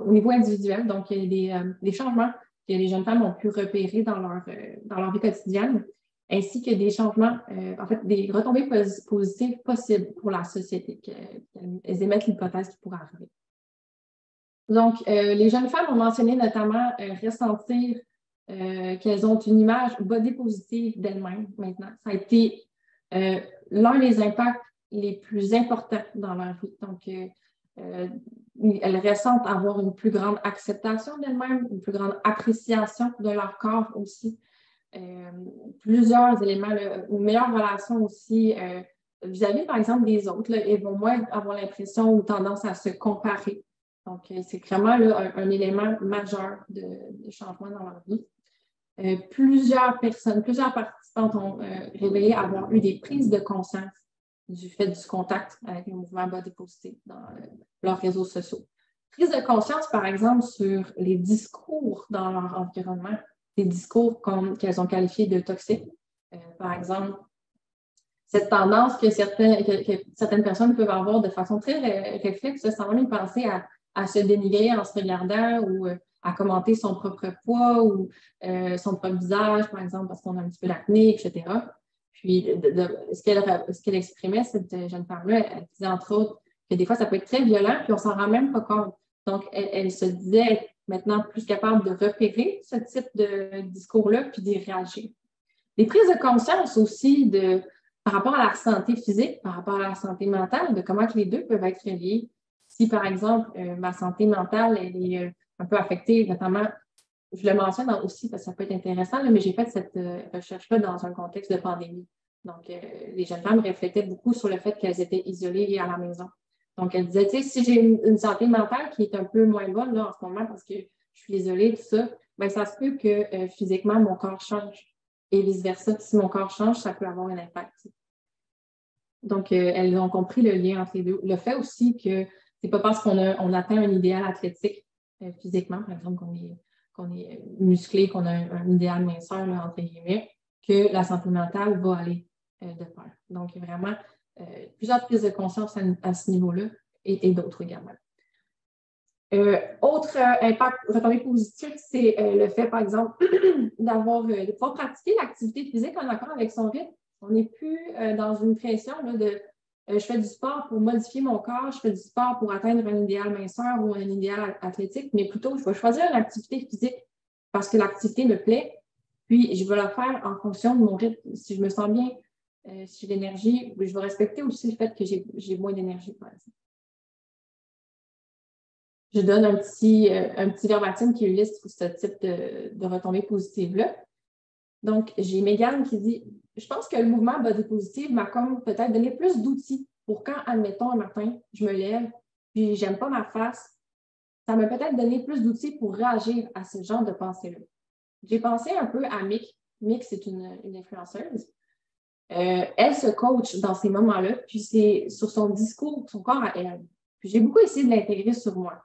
niveau individuel, donc il y a des changements que les jeunes femmes ont pu repérer dans leur vie quotidienne, ainsi que des changements, en fait, des retombées positives possibles pour la société, qu'elles émettent l'hypothèse qui pourrait arriver. Donc, les jeunes femmes ont mentionné notamment ressentir qu'elles ont une image body positive d'elles-mêmes maintenant. Ça a été l'un des impacts les plus importants dans leur vie. Donc, elles ressentent avoir une plus grande acceptation d'elles-mêmes, une plus grande appréciation de leur corps aussi. Plusieurs éléments, une meilleure relation aussi vis-à-vis, par exemple, des autres. Là, elles vont moins avoir l'impression ou tendance à se comparer. Donc, c'est vraiment là, un élément majeur de changement dans leur vie. Plusieurs participantes ont révélé avoir eu des prises de conscience du fait du contact avec le mouvement body positive dans leurs réseaux sociaux. Prise de conscience, par exemple, sur les discours dans leur environnement, des discours qu'elles ont qualifiés de toxiques. Par exemple, cette tendance que certaines personnes peuvent avoir de façon très réflexe, sans même y penser à se dénigrer en se regardant ou à commenter son propre poids ou son propre visage, par exemple, parce qu'on a un petit peu d'acné, etc. Puis, ce qu'elle exprimait, cette jeune femme-là, elle disait entre autres que des fois, ça peut être très violent, puis on ne s'en rend même pas compte. Donc, elle se disait être maintenant plus capable de repérer ce type de discours-là, puis d'y réagir. Des prises de conscience aussi par rapport à la santé physique, par rapport à la santé mentale, de comment que les deux peuvent être reliés. Si, par exemple, ma santé mentale elle est un peu affectée, notamment, je le mentionne aussi parce que ça peut être intéressant, là, mais j'ai fait cette recherche-là dans un contexte de pandémie. Donc, les jeunes femmes reflétaient beaucoup sur le fait qu'elles étaient isolées à la maison. Donc, elles disaient, tu sais, si j'ai une santé mentale qui est un peu moins bonne là, en ce moment parce que je suis isolée, tout ça, bien, ça se peut que physiquement, mon corps change. Et vice-versa, si mon corps change, ça peut avoir un impact. Donc, elles ont compris le lien entre les deux. Le fait aussi que c'est pas parce qu'on atteint un idéal athlétique physiquement, par exemple, qu'on est musclé, qu'on a un idéal minceur, là, entre guillemets, que la santé mentale va aller de pair. Donc, vraiment, plusieurs prises de conscience à ce niveau-là et d'autres également. Autre impact retombé positif, c'est le fait, par exemple, de pouvoir pratiquer l'activité physique en accord avec son rythme. On n'est plus dans une pression là, de je fais du sport pour modifier mon corps, je fais du sport pour atteindre un idéal minceur ou un idéal athlétique, mais plutôt, je vais choisir une activité physique parce que l'activité me plaît, puis je vais la faire en fonction de mon rythme. Si je me sens bien, si j'ai l'énergie, je vais respecter aussi le fait que j'ai moins d'énergie, par exemple. Je donne un petit verbatim qui illustre ce type de retombées positives-là. Donc, j'ai Mégane qui dit « Je pense que le mouvement body positive m'a comme peut-être donné plus d'outils pour quand, admettons, un matin, je me lève puis j'aime pas ma face, ça m'a peut-être donné plus d'outils pour réagir à ce genre de pensée-là. » J'ai pensé un peu à Mick. Mick, c'est une influenceuse. Elle se coach dans ces moments-là, puis c'est sur son discours, son corps à elle. Puis j'ai beaucoup essayé de l'intégrer sur moi.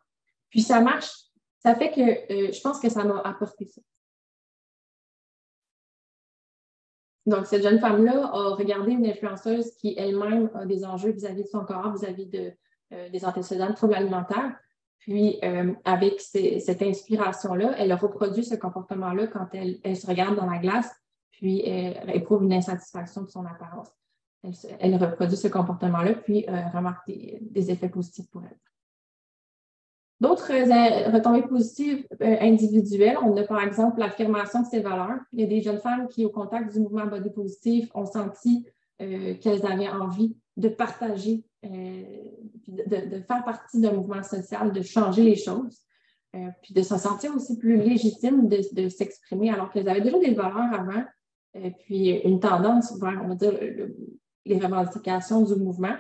Puis ça marche. Ça fait que je pense que ça m'a apporté ça. Donc, cette jeune femme-là a regardé une influenceuse qui elle-même a des enjeux vis-à-vis de son corps, vis-à-vis des antécédents de troubles alimentaires. Puis, avec cette inspiration-là, elle a reproduit ce comportement-là quand elle se regarde dans la glace, puis elle éprouve une insatisfaction de son apparence. Elle reproduit ce comportement-là, puis remarque des effets positifs pour elle. D'autres retombées positives individuelles, on a par exemple l'affirmation de ses valeurs. Il y a des jeunes femmes qui, au contact du mouvement body positif, ont senti qu'elles avaient envie de partager, de faire partie d'un mouvement social, de changer les choses, puis de se sentir aussi plus légitime de s'exprimer alors qu'elles avaient déjà des valeurs avant, puis une tendance vers, on va dire, les revendications du mouvement.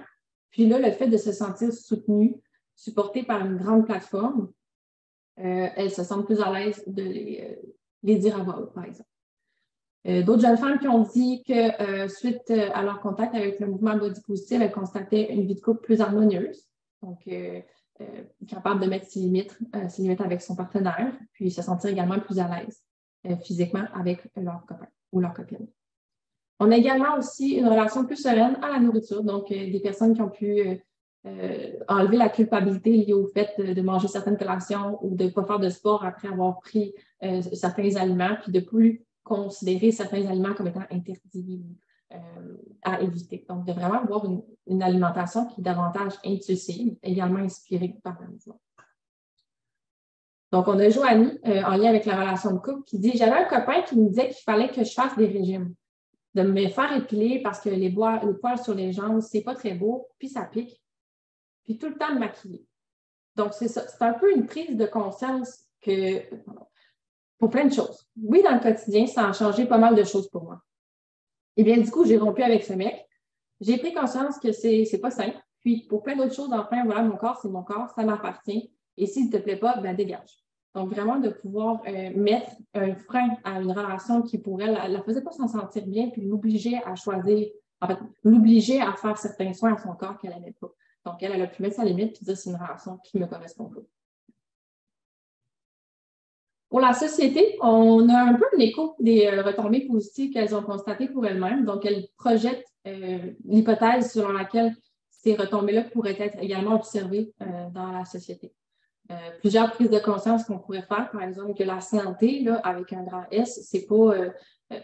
Puis là, le fait de se sentir soutenue, supportées par une grande plateforme, elles se sentent plus à l'aise de les dire à voix haute, par exemple. D'autres jeunes femmes qui ont dit que suite à leur contact avec le mouvement Body Positive, elles constataient une vie de couple plus harmonieuse, donc capable de mettre ses limites avec son partenaire, puis se sentir également plus à l'aise physiquement avec leur copain ou leur copine. On a également aussi une relation plus sereine à la nourriture, donc des personnes qui ont pu enlever la culpabilité liée au fait de manger certaines collations ou de ne pas faire de sport après avoir pris certains aliments, puis de ne plus considérer certains aliments comme étant interdits à éviter. Donc, de vraiment avoir une alimentation qui est davantage intuitive, également inspirée par le mouvement. Donc, on a Joanie, en lien avec la relation de couple, qui dit « J'avais un copain qui me disait qu'il fallait que je fasse des régimes, de me faire épiler parce que les poils sur les jambes, c'est pas très beau, puis ça pique, puis tout le temps me maquiller. » Donc, c'est ça. C'est un peu une prise de conscience que, pour plein de choses. Oui, dans le quotidien, ça a changé pas mal de choses pour moi. Eh bien, du coup, j'ai rompu avec ce mec. J'ai pris conscience que c'est pas simple. Puis, pour plein d'autres choses, enfin, voilà, mon corps, c'est mon corps, ça m'appartient. Et s'il ne te plaît pas, ben dégage. Donc, vraiment, de pouvoir mettre un frein à une relation qui, pour elle, ne la faisait pas s'en sentir bien, puis l'obliger à choisir, en fait, l'obliger à faire certains soins à son corps qu'elle n'aimait pas. Donc, elle a pu mettre sa limite puis dire c'est une relation qui ne me correspond pas. Pour la société, on a un peu l'écho des retombées positives qu'elles ont constatées pour elles-mêmes. Donc, elles projettent l'hypothèse selon laquelle ces retombées-là pourraient être également observées dans la société. Plusieurs prises de conscience qu'on pourrait faire, par exemple, que la santé, là, avec un grand S, c'est pas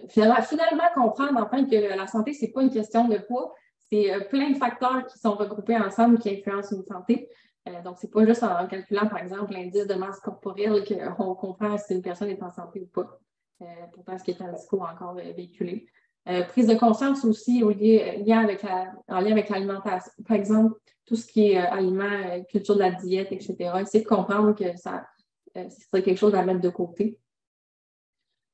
finalement comprendre enfin que la santé, c'est pas une question de poids, c'est plein de facteurs qui sont regroupés ensemble qui influencent une santé. Donc, c'est pas juste en calculant, par exemple, l'indice de masse corporelle qu'on comprend si une personne est en santé ou pas. Pourtant, ce qui est un discours encore véhiculé. Prise de conscience aussi en lien avec l'alimentation. Par exemple, tout ce qui est aliments, culture de la diète, etc. Essayer de comprendre que ça serait quelque chose à mettre de côté.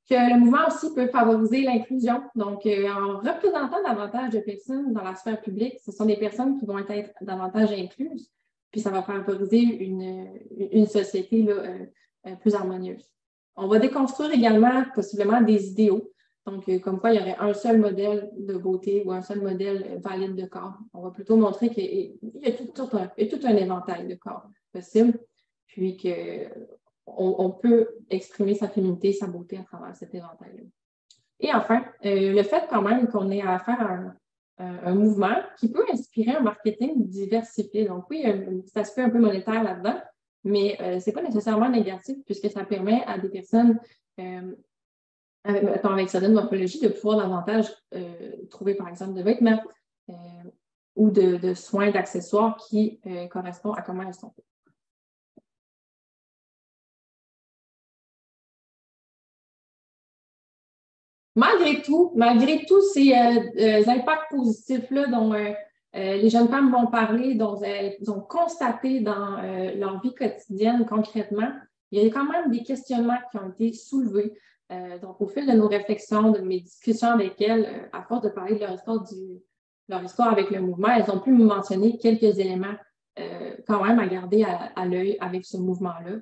Que le mouvement aussi peut favoriser l'inclusion. Donc, en représentant davantage de personnes dans la sphère publique, ce sont des personnes qui vont être davantage incluses, puis ça va favoriser une société là, plus harmonieuse. On va déconstruire également possiblement des idéaux. Donc, comme quoi il y aurait un seul modèle de beauté ou un seul modèle valide de corps. On va plutôt montrer qu'il y a tout un éventail de corps possible, puis qu'on peut exprimer sa féminité, sa beauté à travers cet éventail-là. Et enfin, le fait quand même qu'on ait à faire un mouvement qui peut inspirer un marketing diversifié. Donc oui, il y a un petit aspect un peu monétaire là-dedans, mais ce n'est pas nécessairement négatif puisque ça permet à des personnes avec certaines morphologies, de pouvoir davantage trouver, par exemple, de vêtements ou de soins, d'accessoires qui correspondent à comment elles sont faites. Malgré tous ces impacts positifs-là dont les jeunes femmes vont parler, dont elles ont constaté dans leur vie quotidienne concrètement, il y a quand même des questionnements qui ont été soulevés. Donc, au fil de nos réflexions, de mes discussions avec elles, à force de parler de leur histoire avec le mouvement, elles ont pu me mentionner quelques éléments quand même à garder à l'œil avec ce mouvement-là.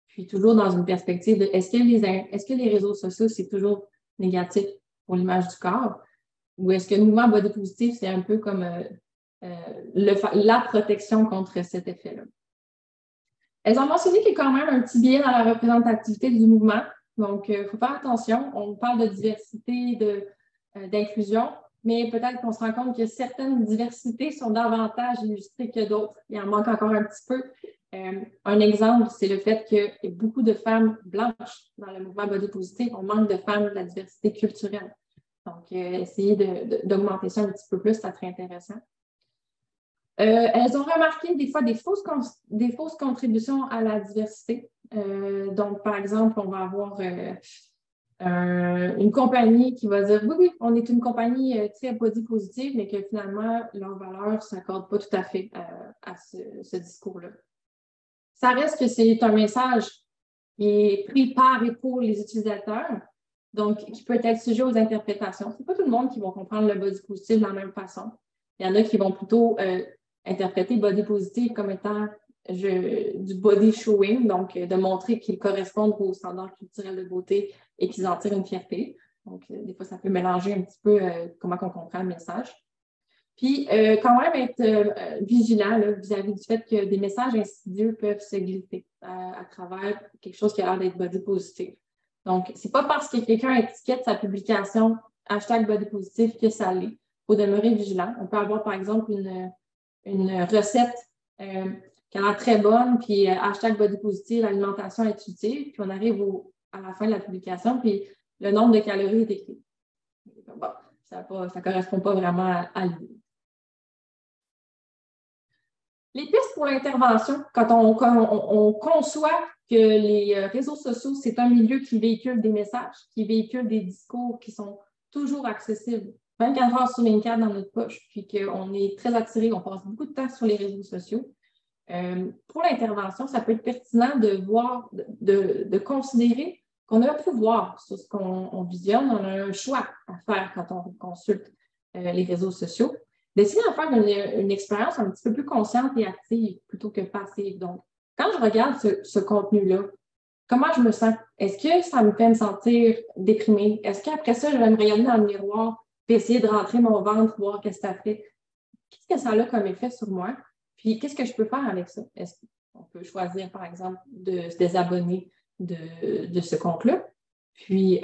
Puis toujours dans une perspective de est-ce que les réseaux sociaux, c'est toujours négatif pour l'image du corps? Ou est-ce que le mouvement body positive, c'est un peu comme la protection contre cet effet-là? Elles ont mentionné qu'il y a quand même un petit biais dans la représentativité du mouvement. Donc, il faut faire attention. On parle de diversité, d'inclusion, mais peut-être qu'on se rend compte que certaines diversités sont davantage illustrées que d'autres. Il en manque encore un petit peu. Un exemple, c'est le fait qu'il y a beaucoup de femmes blanches dans le mouvement body positive. On manque de femmes de la diversité culturelle. Donc, essayer d'augmenter ça un petit peu plus, ça serait intéressant. Elles ont remarqué des fois des fausses contributions à la diversité. Donc, par exemple, on va avoir une compagnie qui va dire oui, on est une compagnie très body positive, mais que finalement, leurs valeurs ne s'accordent pas tout à fait à ce discours-là. Ça reste que c'est un message qui est pris par et pour les utilisateurs, donc qui peut être sujet aux interprétations. Ce n'est pas tout le monde qui va comprendre le body positive de la même façon. Il y en a qui vont plutôt interpréter body positive comme étant du body showing, donc de montrer qu'ils correspondent aux standards culturels de beauté et qu'ils en tirent une fierté. Donc, des fois, ça peut mélanger un petit peu comment on comprend le message. Puis, quand même être vigilant là, vis-à-vis du fait que des messages insidieux peuvent se glisser à travers quelque chose qui a l'air d'être body positif. Donc, c'est pas parce que quelqu'un étiquette sa publication #body positif que ça l'est. Il faut demeurer vigilant. On peut avoir, par exemple, une recette qui a l'air très bonne, puis #body positive, l'alimentation intuitive, puis on arrive à la fin de la publication, puis le nombre de calories est écrit. Bon, ça ne correspond pas vraiment à l'idée. Les pistes pour l'intervention, quand on conçoit que les réseaux sociaux, c'est un milieu qui véhicule des messages, qui véhicule des discours qui sont toujours accessibles 24 heures sur 24 dans notre poche, puis qu'on est très attiré, on passe beaucoup de temps sur les réseaux sociaux. Pour l'intervention, ça peut être pertinent de voir, de considérer qu'on a un pouvoir sur ce qu'on visionne, on a un choix à faire quand on consulte les réseaux sociaux. D'essayer d'en faire une expérience un petit peu plus consciente et active plutôt que passive. Donc, quand je regarde ce contenu-là, comment je me sens? Est-ce que ça me fait me sentir déprimée? Est-ce qu'après ça, je vais me regarder dans le miroir et essayer de rentrer mon ventre, voir qu'est-ce que ça fait? Qu'est-ce que ça a comme effet sur moi? Puis, qu'est-ce que je peux faire avec ça? Est-ce qu'on peut choisir, par exemple, de se désabonner de ce compte-là? Puis,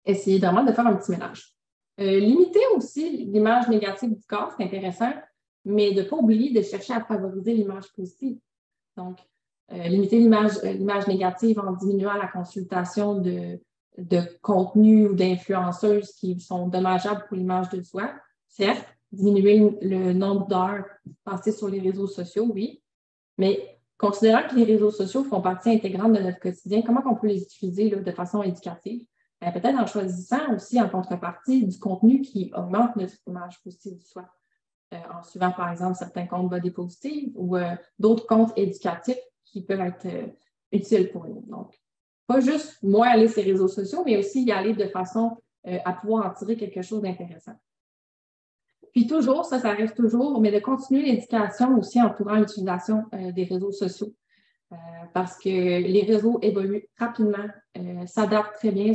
essayer vraiment de faire un petit ménage. Limiter aussi l'image négative du corps, c'est intéressant, mais de ne pas oublier de chercher à favoriser l'image positive. Donc, limiter l'image négative en diminuant la consultation de contenus ou d'influenceuses qui sont dommageables pour l'image de soi. Certes, diminuer le nombre d'heures passées sur les réseaux sociaux, oui, mais considérant que les réseaux sociaux font partie intégrante de notre quotidien, comment on peut les utiliser là, de façon éducative? Peut-être en choisissant aussi en contrepartie du contenu qui augmente notre image positive du soi. En suivant, par exemple, certains comptes body positive ou d'autres comptes éducatifs qui peuvent être utiles pour nous. Donc, pas juste moins aller sur les réseaux sociaux, mais aussi y aller de façon à pouvoir en tirer quelque chose d'intéressant. Puis toujours, ça reste toujours, mais de continuer l'éducation aussi entourant l'utilisation des réseaux sociaux. Parce que les réseaux évoluent rapidement, s'adaptent très bien.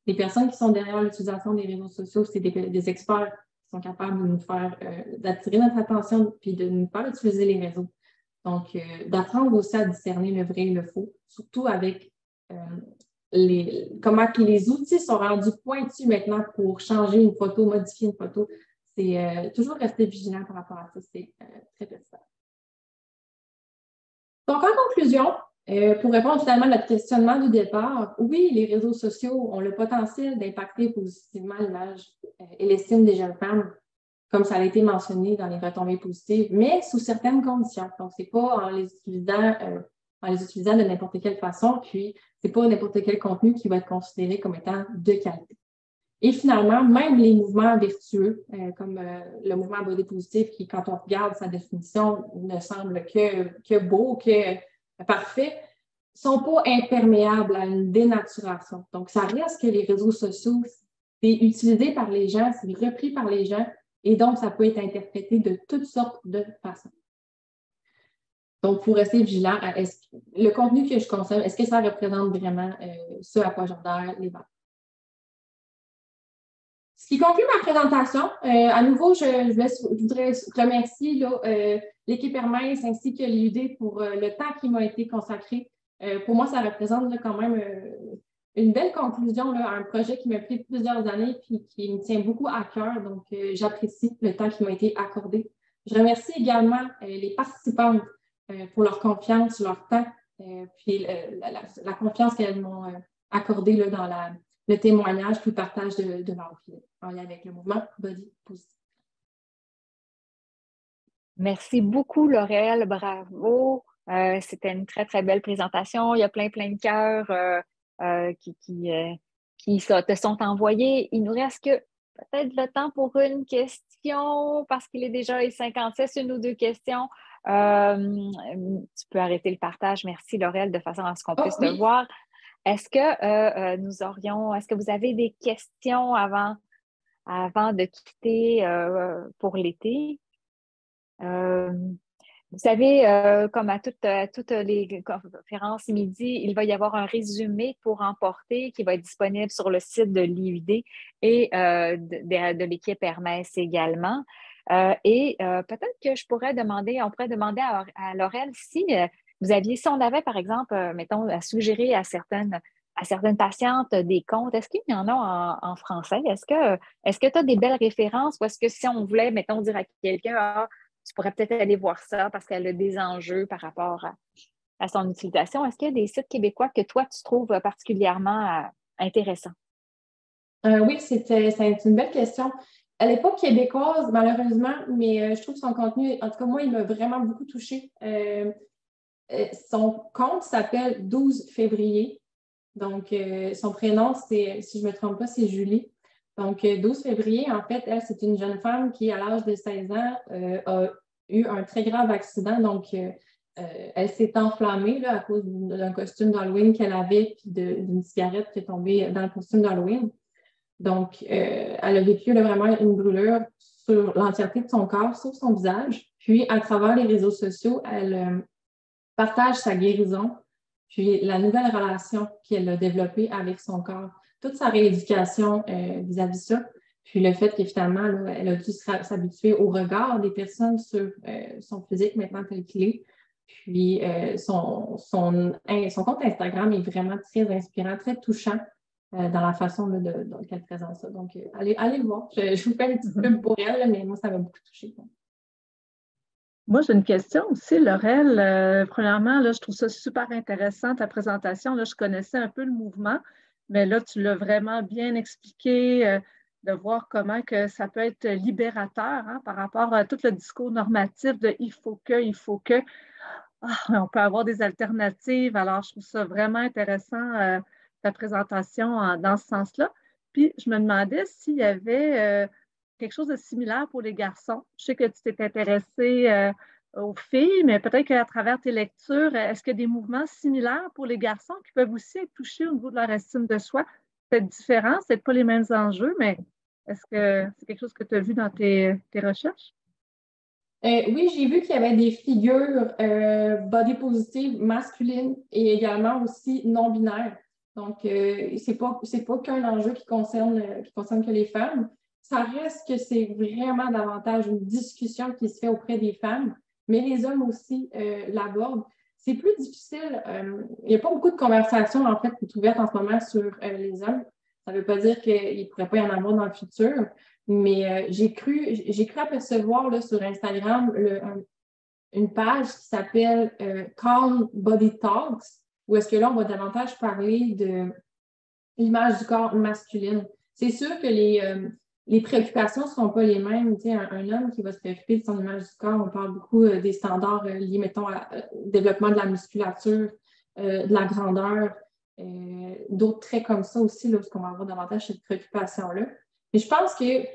Les personnes qui sont derrière l'utilisation des réseaux sociaux, c'est des experts qui sont capables de nous faire, d'attirer notre attention puis de nous faire utiliser les réseaux. Donc, d'apprendre aussi à discerner le vrai et le faux, surtout avec comment que les outils sont rendus pointus maintenant pour changer une photo, modifier une photo. C'est toujours rester vigilant par rapport à ça, c'est très pertinent. Donc, en conclusion, pour répondre finalement à notre questionnement du départ, oui, les réseaux sociaux ont le potentiel d'impacter positivement l'image et l'estime des jeunes femmes, comme ça a été mentionné dans les retombées positives, mais sous certaines conditions. Donc, ce n'est pas en les utilisant de n'importe quelle façon, puis ce n'est pas n'importe quel contenu qui va être considéré comme étant de qualité. Et finalement, même les mouvements vertueux, comme le mouvement body positif, qui, quand on regarde sa définition, ne semble que beau, que parfait, ne sont pas imperméables à une dénaturation. Donc, ça reste que les réseaux sociaux, c'est utilisé par les gens, c'est repris par les gens, et donc, ça peut être interprété de toutes sortes de façons. Donc, il faut rester vigilant à le contenu que je consomme, est-ce que ça représente vraiment ce à quoi j'adhère, les valeurs? Ce qui conclut ma présentation, à nouveau, je voudrais remercier l'équipe Hermès ainsi que l'IUD pour le temps qui m'a été consacré. Pour moi, ça représente quand même une belle conclusion à un projet qui m'a pris plusieurs années et qui me tient beaucoup à cœur. Donc, j'apprécie le temps qui m'a été accordé. Je remercie également les participantes pour leur confiance, leur temps, puis la confiance qu'elles m'ont accordée dans le témoignage puis le partage de leur vie en lien avec le mouvement Body Positive. Merci beaucoup, Laurel. Bravo. C'était une très, très belle présentation. Il y a plein de cœurs qui te sont envoyés. Il nous reste que peut-être le temps pour une question parce qu'il est déjà les 56, une ou deux questions. Tu peux arrêter le partage. Merci, Laurel, de façon à ce qu'on puisse te voir. Est-ce que est-ce que vous avez des questions avant de quitter pour l'été? Vous savez, comme à toutes les conférences midi, il va y avoir un résumé pour emporter qui va être disponible sur le site de l'IUD et de l'équipe Hermès également. Peut-être que on pourrait demander à Laurel si si on avait, par exemple, mettons, à suggérer à certaines patientes des comptes, est-ce qu'il y en a en français? Est-ce que tu as des belles références ou est-ce que si on voulait, mettons, dire à quelqu'un, tu pourrais peut-être aller voir ça parce qu'elle a des enjeux par rapport à son utilisation. Est-ce qu'il y a des sites québécois que toi, tu trouves particulièrement intéressants? Oui, c'est une belle question. Elle n'est pas québécoise, malheureusement, mais je trouve son contenu, en tout cas, moi, il m'a vraiment beaucoup touchée. Son compte s'appelle 12 février. Donc, son prénom, si je ne me trompe pas, c'est Julie. Donc, 12 février, en fait, elle, c'est une jeune femme qui, à l'âge de 16 ans, a eu un très grave accident. Donc, elle s'est enflammée là, à cause d'un costume d'Halloween qu'elle avait, puis d'une cigarette qui est tombée dans le costume d'Halloween. Donc, elle a vécu là, vraiment une brûlure sur l'entièreté de son corps, sauf son visage. Puis, à travers les réseaux sociaux, elle partage sa guérison, puis la nouvelle relation qu'elle a développée avec son corps, toute sa rééducation vis-à-vis de ça, puis le fait que finalement, là, elle a dû s'habituer au regard des personnes sur son physique maintenant tel qu'il est. Puis son compte Instagram est vraiment très inspirant, très touchant dans la façon qu'elle présente ça. Donc, allez le voir. Je vous fais une petite pub pour elle, là, mais moi, ça m'a beaucoup touchée. Moi, j'ai une question aussi, Laurel. Premièrement, là, je trouve ça super intéressant, ta présentation. Là, je connaissais un peu le mouvement, mais là, tu l'as vraiment bien expliqué, de voir comment que ça peut être libérateur hein, par rapport à tout le discours normatif de il faut que. On peut avoir des alternatives. Alors, je trouve ça vraiment intéressant, ta présentation dans ce sens-là. Puis, je me demandais s'il y avait quelque chose de similaire pour les garçons. Je sais que tu t'es intéressée aux filles, mais peut-être qu'à travers tes lectures, est-ce qu'il y a des mouvements similaires pour les garçons qui peuvent aussi être touchés au niveau de leur estime de soi? C'est différent, c'est pas les mêmes enjeux, mais est-ce que c'est quelque chose que tu as vu dans tes recherches? Oui, j'ai vu qu'il y avait des figures body positive masculines et également aussi non-binaires. Donc, c'est pas qu'un enjeu qui concerne que les femmes. Ça reste que c'est vraiment davantage une discussion qui se fait auprès des femmes, mais les hommes aussi l'abordent. C'est plus difficile. Il n'y a pas beaucoup de conversations, en fait, qui sont ouvertes en ce moment sur les hommes. Ça ne veut pas dire qu'il ne pourrait pas y en avoir dans le futur. Mais j'ai cru apercevoir là, sur Instagram une page qui s'appelle Calm Body Talks, où est-ce que là, on va davantage parler de l'image du corps masculine. C'est sûr que les préoccupations ne seront pas les mêmes. Tu sais, un homme qui va se préoccuper de son image du corps, on parle beaucoup des standards liés, mettons, au développement de la musculature, de la grandeur, d'autres traits comme ça aussi, là, parce qu'on va avoir davantage cette préoccupation-là. Mais je pense que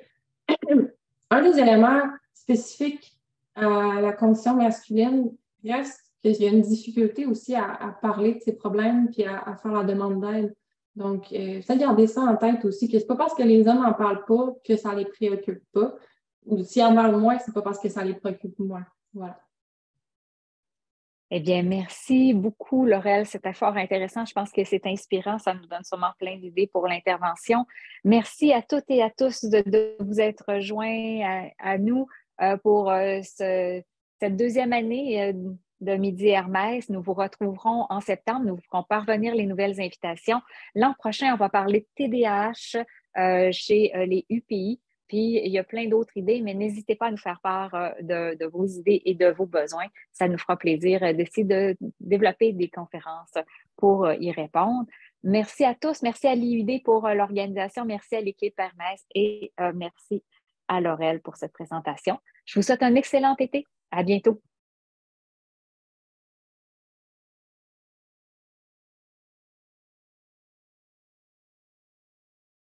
un des éléments spécifiques à la condition masculine reste qu'il y a une difficulté aussi à parler de ces problèmes puis à faire la demande d'aide. Donc, ça garder ça en tête aussi, que c'est pas parce que les hommes n'en parlent pas que ça les préoccupe pas. Ou s'ils en parlent moins, c'est pas parce que ça les préoccupe moins. Voilà. Eh bien, merci beaucoup, Laurel. C'était fort intéressant. Je pense que c'est inspirant. Ça nous donne sûrement plein d'idées pour l'intervention. Merci à toutes et à tous de vous être rejoints à nous pour cette deuxième année de Midi Hermès. Nous vous retrouverons en septembre. Nous vous ferons parvenir les nouvelles invitations. L'an prochain, on va parler de TDAH chez les UPI. Puis, il y a plein d'autres idées, mais n'hésitez pas à nous faire part de vos idées et de vos besoins. Ça nous fera plaisir d'essayer de développer des conférences pour y répondre. Merci à tous. Merci à l'IUD pour l'organisation. Merci à l'équipe Hermès et merci à Laurel pour cette présentation. Je vous souhaite un excellent été. À bientôt.